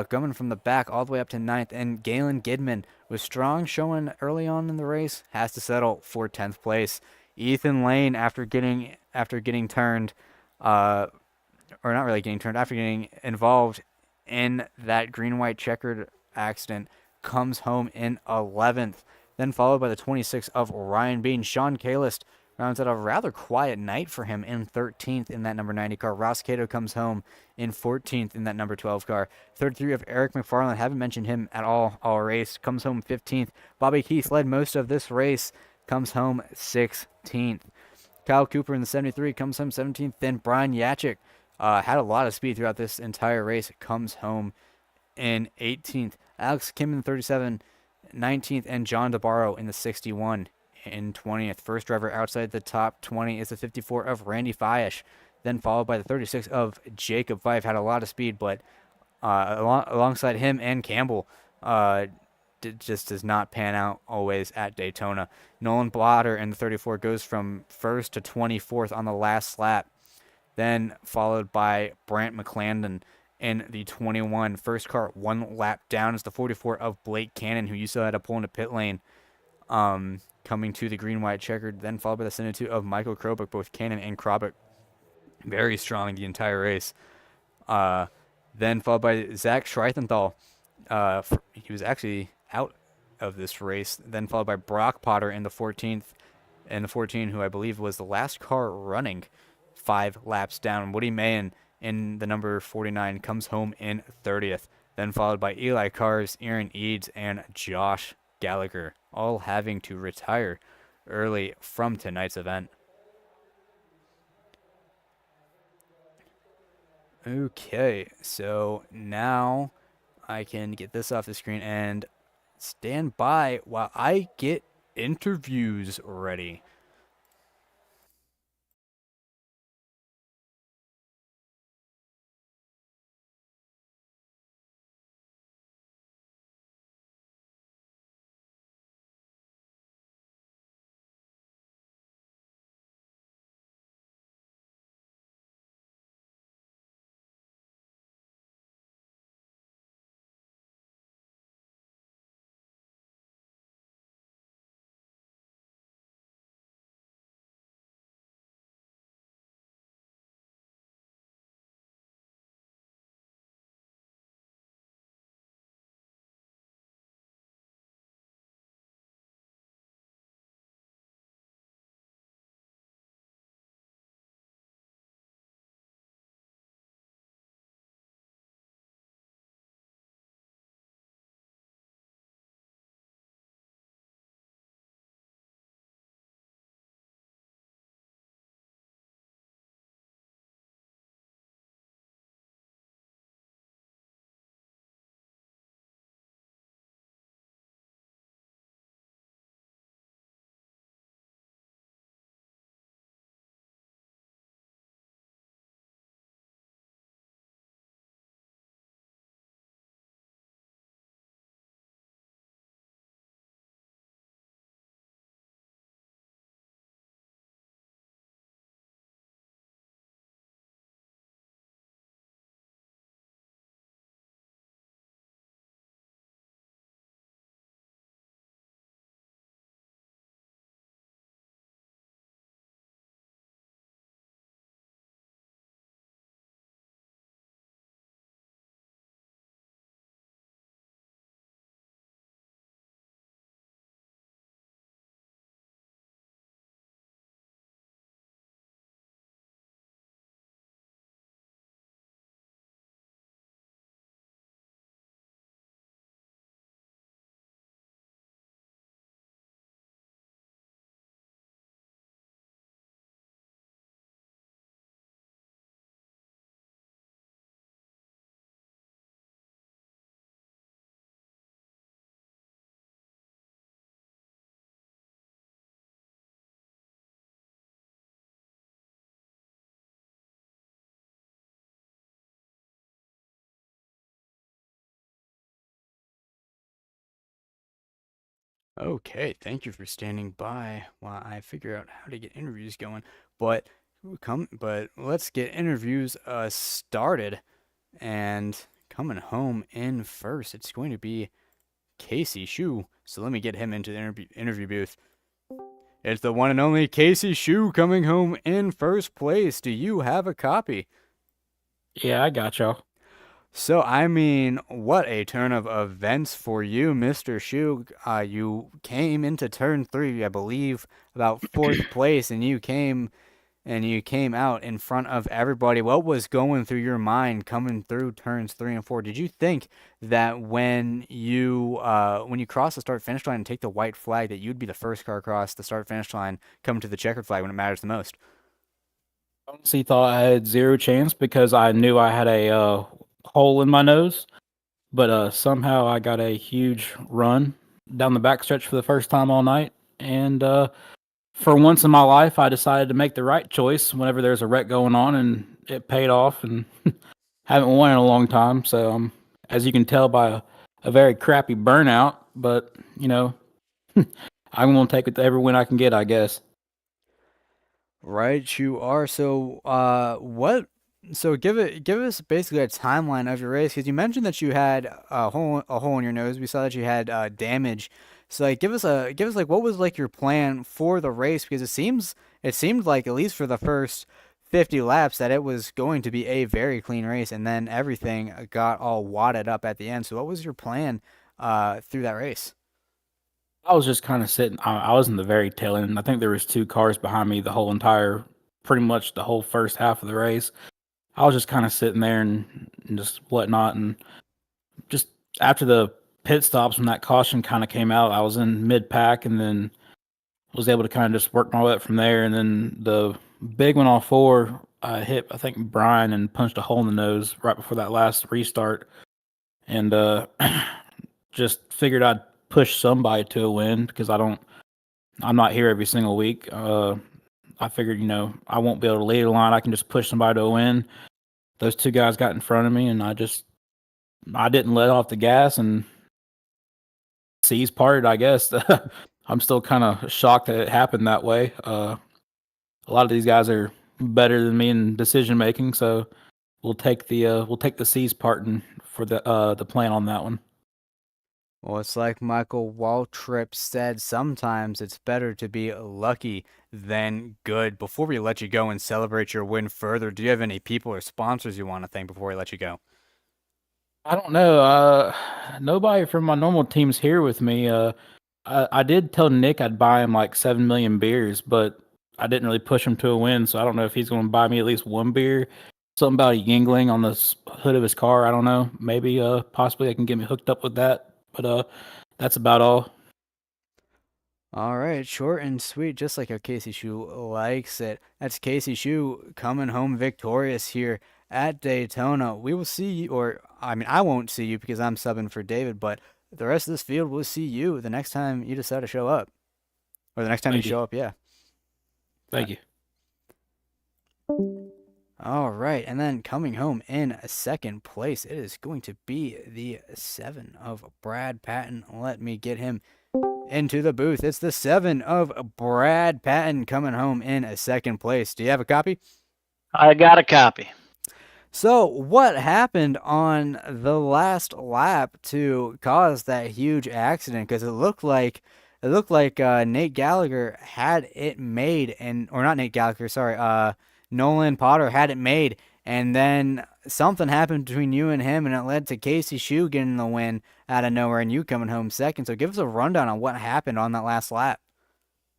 coming from the back all the way up to ninth. And Galen Gidman was strong showing early on in the race. Has to settle for 10th place. Ethan Lane, after getting turned, or not really getting turned, after getting involved in that green-white checkered accident, comes home in 11th. Then followed by the 26 of Ryan Bean. Sean Kalist rounds out a rather quiet night for him in 13th in that number 90 car. Ross Cato comes home in 14th in that number 12 car. 33 of Eric McFarland, haven't mentioned him at all race, comes home 15th. Bobby Keith led most of this race, comes home 16th. Kyle Cooper in the 73 comes home 17th. Then Brian Yachik had a lot of speed throughout this entire race, comes home in 18th. Alex Kim in the 37, 19th, and John DeBarro in the 61 in 20th. First driver outside the top 20 is the 54 of Randy Fiash, then followed by the 36 of Jacob Fife. Had a lot of speed, but alongside him and Campbell, just does not pan out always at Daytona. Nolan Blotter in the 34 goes from first to 24th on the last lap, then followed by Brant McClendon in the 21. First car one lap down is the 44 of Blake Cannon, who you still had to pull into pit lane, coming to the green-white checkered, then followed by the 72 of Michael Krobuk. Both Cannon and Krobuk very strong the entire race. Then followed by Zach Schreithenthal. He was actually out of this race. Then followed by Brock Potter in the 14th, and the 14, who I believe was the last car running 5 laps down. Woody Mahan in the number 49 comes home in 30th. Then followed by Eli Cars, Aaron Eads, and Josh Gallagher, all having to retire early from tonight's event. Okay, so now I can get this off the screen and stand by while I get interviews ready. Okay, thank you for standing by while I figure out how to get interviews going. But but let's get interviews started. And coming home in first, it's going to be Casey Shu. So let me get him into the interview booth. It's the one and only Casey Shu coming home in first place. Do you have a copy?
Yeah, I got y'all.
So, I mean, what a turn of events for you, Mr. Shu. You came into turn three, I believe, about fourth place, and you came out in front of everybody. What was going through your mind coming through turns three and four? Did you think that when you cross the start finish line and take the white flag, that you'd be the first car across the start finish line, coming to the checkered flag when it matters the most?
Honestly, thought I had zero chance because I knew I had a hole in my nose, but somehow I got a huge run down the backstretch for the first time all night. And for once in my life, I decided to make the right choice whenever there's a wreck going on, and it paid off. And haven't won in a long time, so as you can tell by a very crappy burnout. But I'm gonna take it to every win I can get, I guess.
Right, you are. So, what? So, give us basically a timeline of your race because you mentioned that you had a hole in your nose. We saw that you had damage. So, like, give us like what was like your plan for the race because it seemed like at least for the first 50 laps that it was going to be a very clean race, and then everything got all wadded up at the end. So, what was your plan through that race?
I was just kind of sitting. I was in the very tail end. I think there was two cars behind me the whole entire, pretty much the whole first half of the race. I was just kind of sitting there and just whatnot, and just after the pit stops when that caution kind of came out, I was in mid pack, and then was able to kind of just work my way up from there. And then the big one off four, I hit I think Brian and punched a hole in the nose right before that last restart, and just figured I'd push somebody to a win because I'm not here every single week. I figured, I won't be able to lead a line. I can just push somebody to a win. Those two guys got in front of me, and I didn't let off the gas, and seas parted. I guess I'm still kind of shocked that it happened that way. A lot of these guys are better than me in decision making, so we'll take the seas parting for the plan on that one.
Well, it's like Michael Waltrip said, sometimes it's better to be lucky than good. Before we let you go and celebrate your win further, do you have any people or sponsors you want to thank before we let you go?
I don't know. Nobody from my normal team's here with me. I did tell Nick I'd buy him like 7 million beers, but I didn't really push him to a win, so I don't know if he's going to buy me at least one beer. Something about a Yingling on the hood of his car. I don't know. Maybe, possibly, I can get me hooked up with that. But that's about all.
All right, short and sweet, just like how Casey Shu likes it. That's Casey Shu coming home victorious here at Daytona. We will see you, or I mean, I won't see you because I'm subbing for David, but the rest of this field will see you the next time you decide to show up, or the next time you
Thank you.
show up. Yeah.
Thank you.
All right, and then coming home in second place, it is going to be the seven of Brad Patton. Let me get him into the booth. It's the seven of Brad Patton coming home in second place. Do you have a copy?
I got a copy.
So, what happened on the last lap to cause that huge accident? Because it looked like Nate Gallagher had it made, and or not Nate Gallagher, sorry, Nolan Potter had it made, and then something happened between you and him, and it led to Casey Shu getting the win out of nowhere, and you coming home second. So, give us a rundown on what happened on that last lap.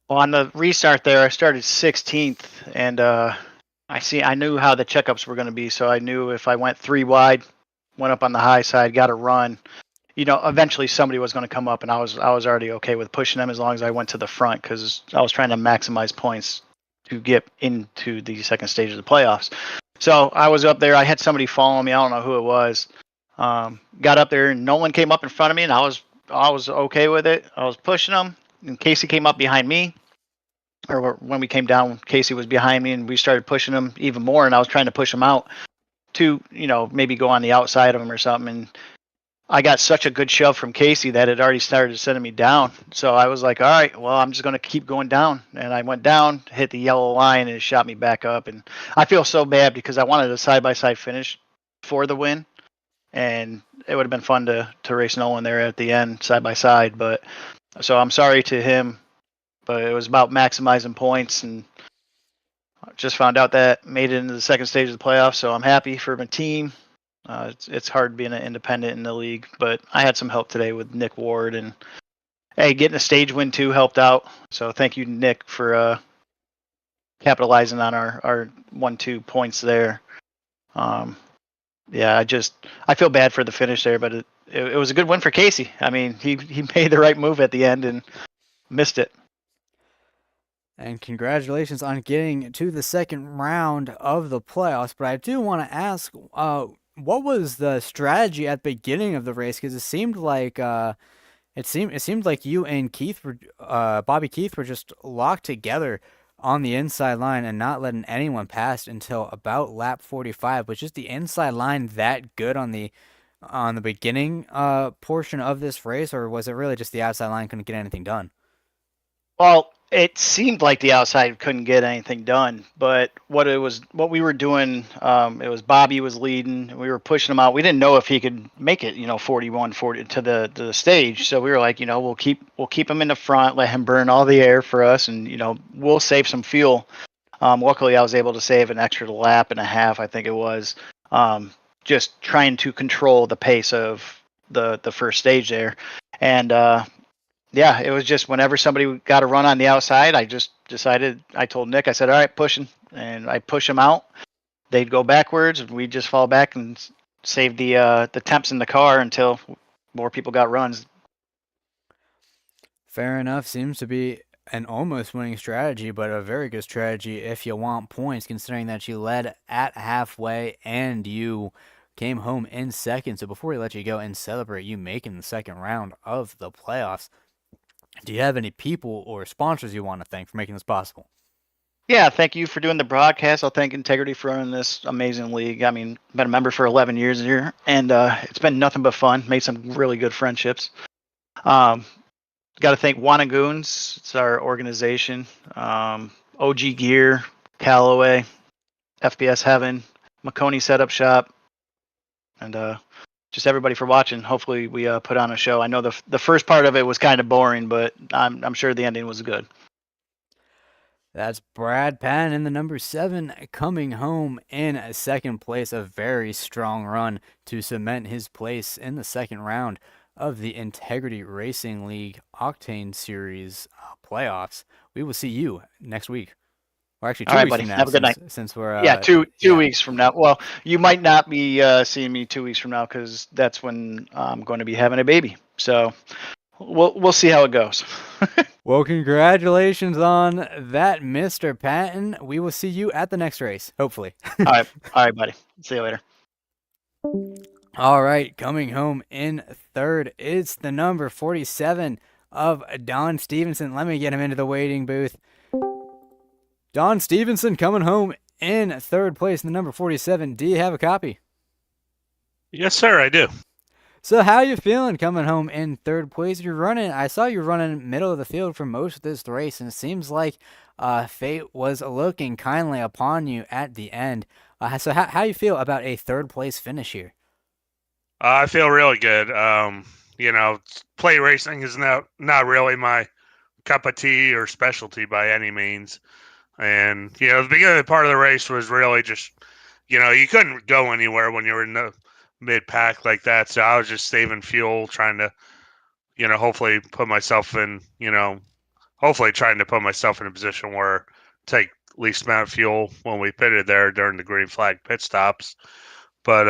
Well, on the restart there, I started 16th, and I knew how the checkups were going to be, so I knew if I went three wide, went up on the high side, got a run, eventually somebody was going to come up, and I was already okay with pushing them as long as I went to the front because I was trying to maximize points to get into the second stage of the playoffs. So I was up there. I had somebody following me. I don't know who it was. Got up there, and Nolan came up in front of me, and I was okay with it. I was pushing them, and Casey came up behind me. Or when we came down, Casey was behind me, and we started pushing him even more. And I was trying to push him out to, maybe go on the outside of him or something. And I got such a good shove from Casey that it already started sending me down. So I was like, all right, well, I'm just going to keep going down. And I went down, hit the yellow line, and it shot me back up. And I feel so bad because I wanted a side-by-side finish for the win. And it would have been fun to race Nolan there at the end, side-by-side. But so I'm sorry to him, but it was about maximizing points. And I just found out that made it into the second stage of the playoffs. So I'm happy for my team. It's hard being an independent in the league, but I had some help today with Nick Ward, and hey, getting a stage win too helped out. So thank you, Nick, for capitalizing on our 1-2 points there. Yeah, I feel bad for the finish there, but it was a good win for Casey. I mean, he made the right move at the end and missed it.
And congratulations on getting to the second round of the playoffs. But I do want to ask, what was the strategy at the beginning of the race? Because it seemed like you and Bobby Keith were just locked together on the inside line and not letting anyone pass until about lap 45. Was just the inside line that good on the beginning portion of this race, or was it really just the outside line couldn't get anything done?
Well, it seemed like the outside couldn't get anything done, but what we were doing, it was Bobby was leading. We were pushing him out. We didn't know if he could make it, 40 to the stage. So we were like, we'll keep him in the front, let him burn all the air for us, and we'll save some fuel. Luckily, I was able to save an extra lap and a half, I think it was, just trying to control the pace of the first stage there, and yeah, it was just whenever somebody got a run on the outside, I just decided, I told Nick, I said, all right, pushing. And I push them out. They'd go backwards, and we'd just fall back and save the temps in the car until more people got runs.
Fair enough. Seems to be an almost winning strategy, but a very good strategy if you want points, considering that you led at halfway and you came home in second. So before we let you go and celebrate you making the second round of the playoffs, do you have any people or sponsors you want to thank for making this possible?
Yeah, thank you for doing the broadcast. I'll thank Integrity for running this amazing league. I mean, been a member for 11 years here, and it's been nothing but fun. Made some really good friendships. Got to thank Wanagoons. It's our organization. OG Gear, Callaway, FPS Heaven, McConey Setup Shop, and just everybody for watching. Hopefully we put on a show. I know the first part of it was kind of boring, but I'm sure the ending was good.
That's Brad Patton in the number 7 coming home in second place. A very strong run to cement his place in the second round of the Integrity Racing League Octane Series playoffs. We will see you next week. Or actually 2 weeks from now.
Have a good night.
Since we're
two weeks from now. Well, you might not be seeing me 2 weeks from now because that's when I'm going to be having a baby. So we'll see how it goes.
Well, congratulations on that, Mr. Patton. We will see you at the next race, hopefully.
All right, buddy. See you later.
All right, coming home in third, it's the number 47 of Don Stevenson. Let me get him into the waiting booth. Don Stevenson coming home in third place in the number 47. Do you have a copy?
Yes, sir, I do.
So how you feeling coming home in third place? I saw you running middle of the field for most of this race, and it seems like fate was looking kindly upon you at the end. So how you feel about a third place finish here?
I feel really good. Play racing is not really my cup of tea or specialty by any means. And, the beginning part of the race was really just, you couldn't go anywhere when you were in the mid-pack like that. So I was just saving fuel, trying to, hopefully put myself in, hopefully trying to put myself in a position where take least amount of fuel when we pitted there during the green flag pit stops. But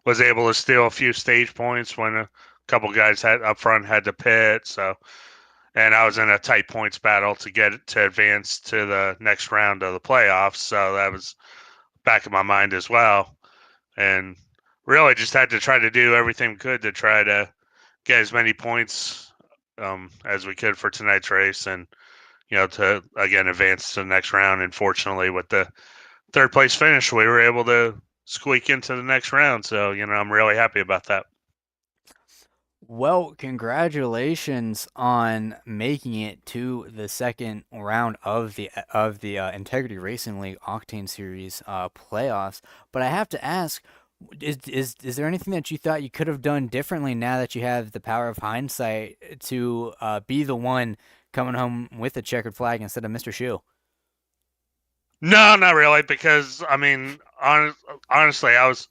was able to steal a few stage points when a couple guys up front had to pit. So, and I was in a tight points battle to advance to the next round of the playoffs. So that was back in my mind as well. And really just had to try to do everything we could to try to get as many points as we could for tonight's race and, to, again, advance to the next round. And fortunately, with the third place finish, we were able to squeak into the next round. So, I'm really happy about that.
Well, congratulations on making it to the second round of the Integrity Racing League Octane Series playoffs. But I have to ask, is there anything that you thought you could have done differently now that you have the power of hindsight to be the one coming home with the checkered flag instead of Mr. Shu?
No, not really, because I mean, honestly, I was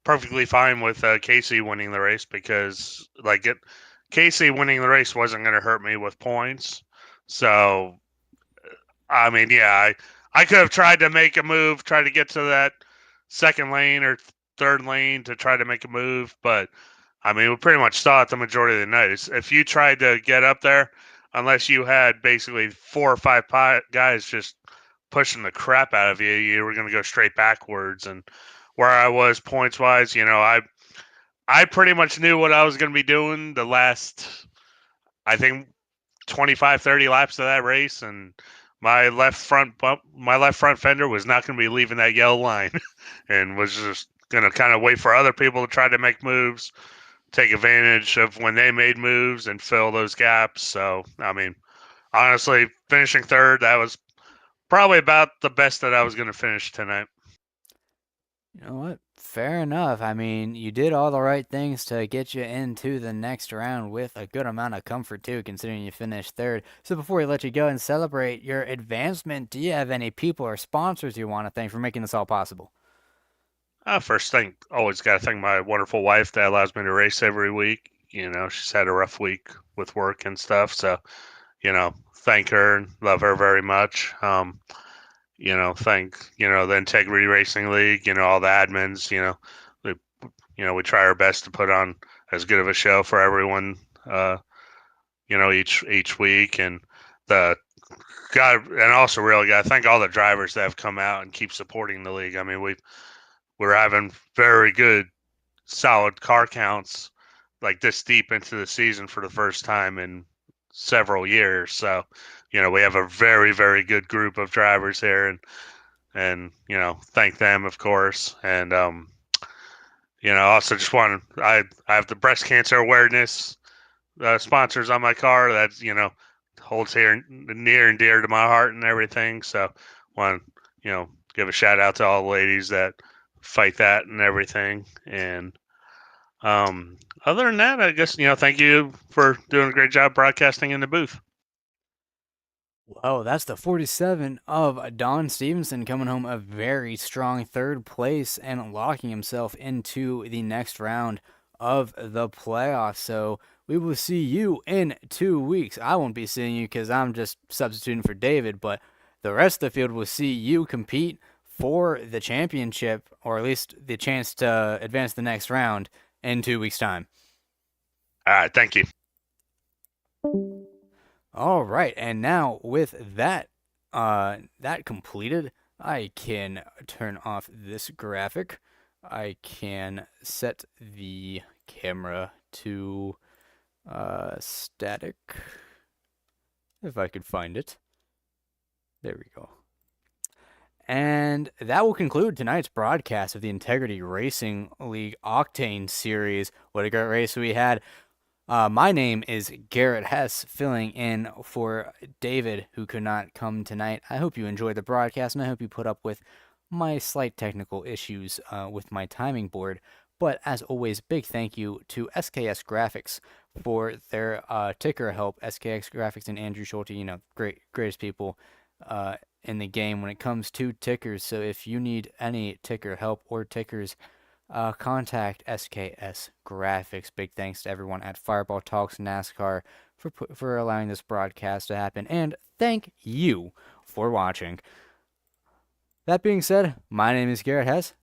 perfectly fine with Casey winning the race because, Casey winning the race wasn't going to hurt me with points. So, I mean, yeah, I could have tried to make a move, try to get to that second lane or third lane to try to make a move, but I mean, we pretty much saw it the majority of the night. If you tried to get up there, unless you had basically 4 or 5 guys just pushing the crap out of you, you were going to go straight backwards. And where I was points wise, I pretty much knew what I was going to be doing the last, I think, 25, 30 laps of that race, and my left front fender was not going to be leaving that yellow line, and was just going to kind of wait for other people to try to make moves, take advantage of when they made moves, and fill those gaps. So, I mean, honestly, finishing third, that was probably about the best that I was going to finish tonight.
You know what? Fair enough. I mean, you did all the right things to get you into the next round with a good amount of comfort, too, considering you finished third. So before we let you go and celebrate your advancement, do you have any people or sponsors you want to thank for making this all possible?
First thing, always got to thank my wonderful wife that allows me to race every week. She's had a rough week with work and stuff. So, thank her and love her very much. Thank, the Integrity Racing League, all the admins, we, we try our best to put on as good of a show for everyone, each week. And the God, and also really got to thank all the drivers that have come out and keep supporting the league. I mean, we're having very good, solid car counts like this deep into the season for the first time in several years. So, we have a very, very good group of drivers here, and thank them, of course. And also just I have the breast cancer awareness sponsors on my car that holds here near and dear to my heart and everything. So, want to give a shout out to all the ladies that fight that and everything. And other than that, I guess thank you for doing a great job broadcasting in the booth.
Well, that's the 47 of Don Stevenson coming home a very strong third place and locking himself into the next round of the playoffs. So we will see you in 2 weeks. I won't be seeing you because I'm just substituting for David, but the rest of the field will see you compete for the championship, or at least the chance to advance the next round in 2 weeks' time.
All right, thank you.
All right, and now with that completed, I can turn off this graphic. I can set the camera to static, if I could find it. There we go. And that will conclude tonight's broadcast of the Integrity Racing League Octane Series. What a great race we had. My name is Garrett Hess, filling in for David, who could not come tonight. I hope you enjoyed the broadcast, and I hope you put up with my slight technical issues with my timing board. But as always, big thank you to SKS Graphics for their ticker help. SKS Graphics and Andrew Schulte, greatest people in the game when it comes to tickers. So if you need any ticker help or tickers, contact SKS Graphics. Big thanks to everyone at Fireball Talks NASCAR for allowing this broadcast to happen, and thank you for watching. That being said, my name is Garrett Hess.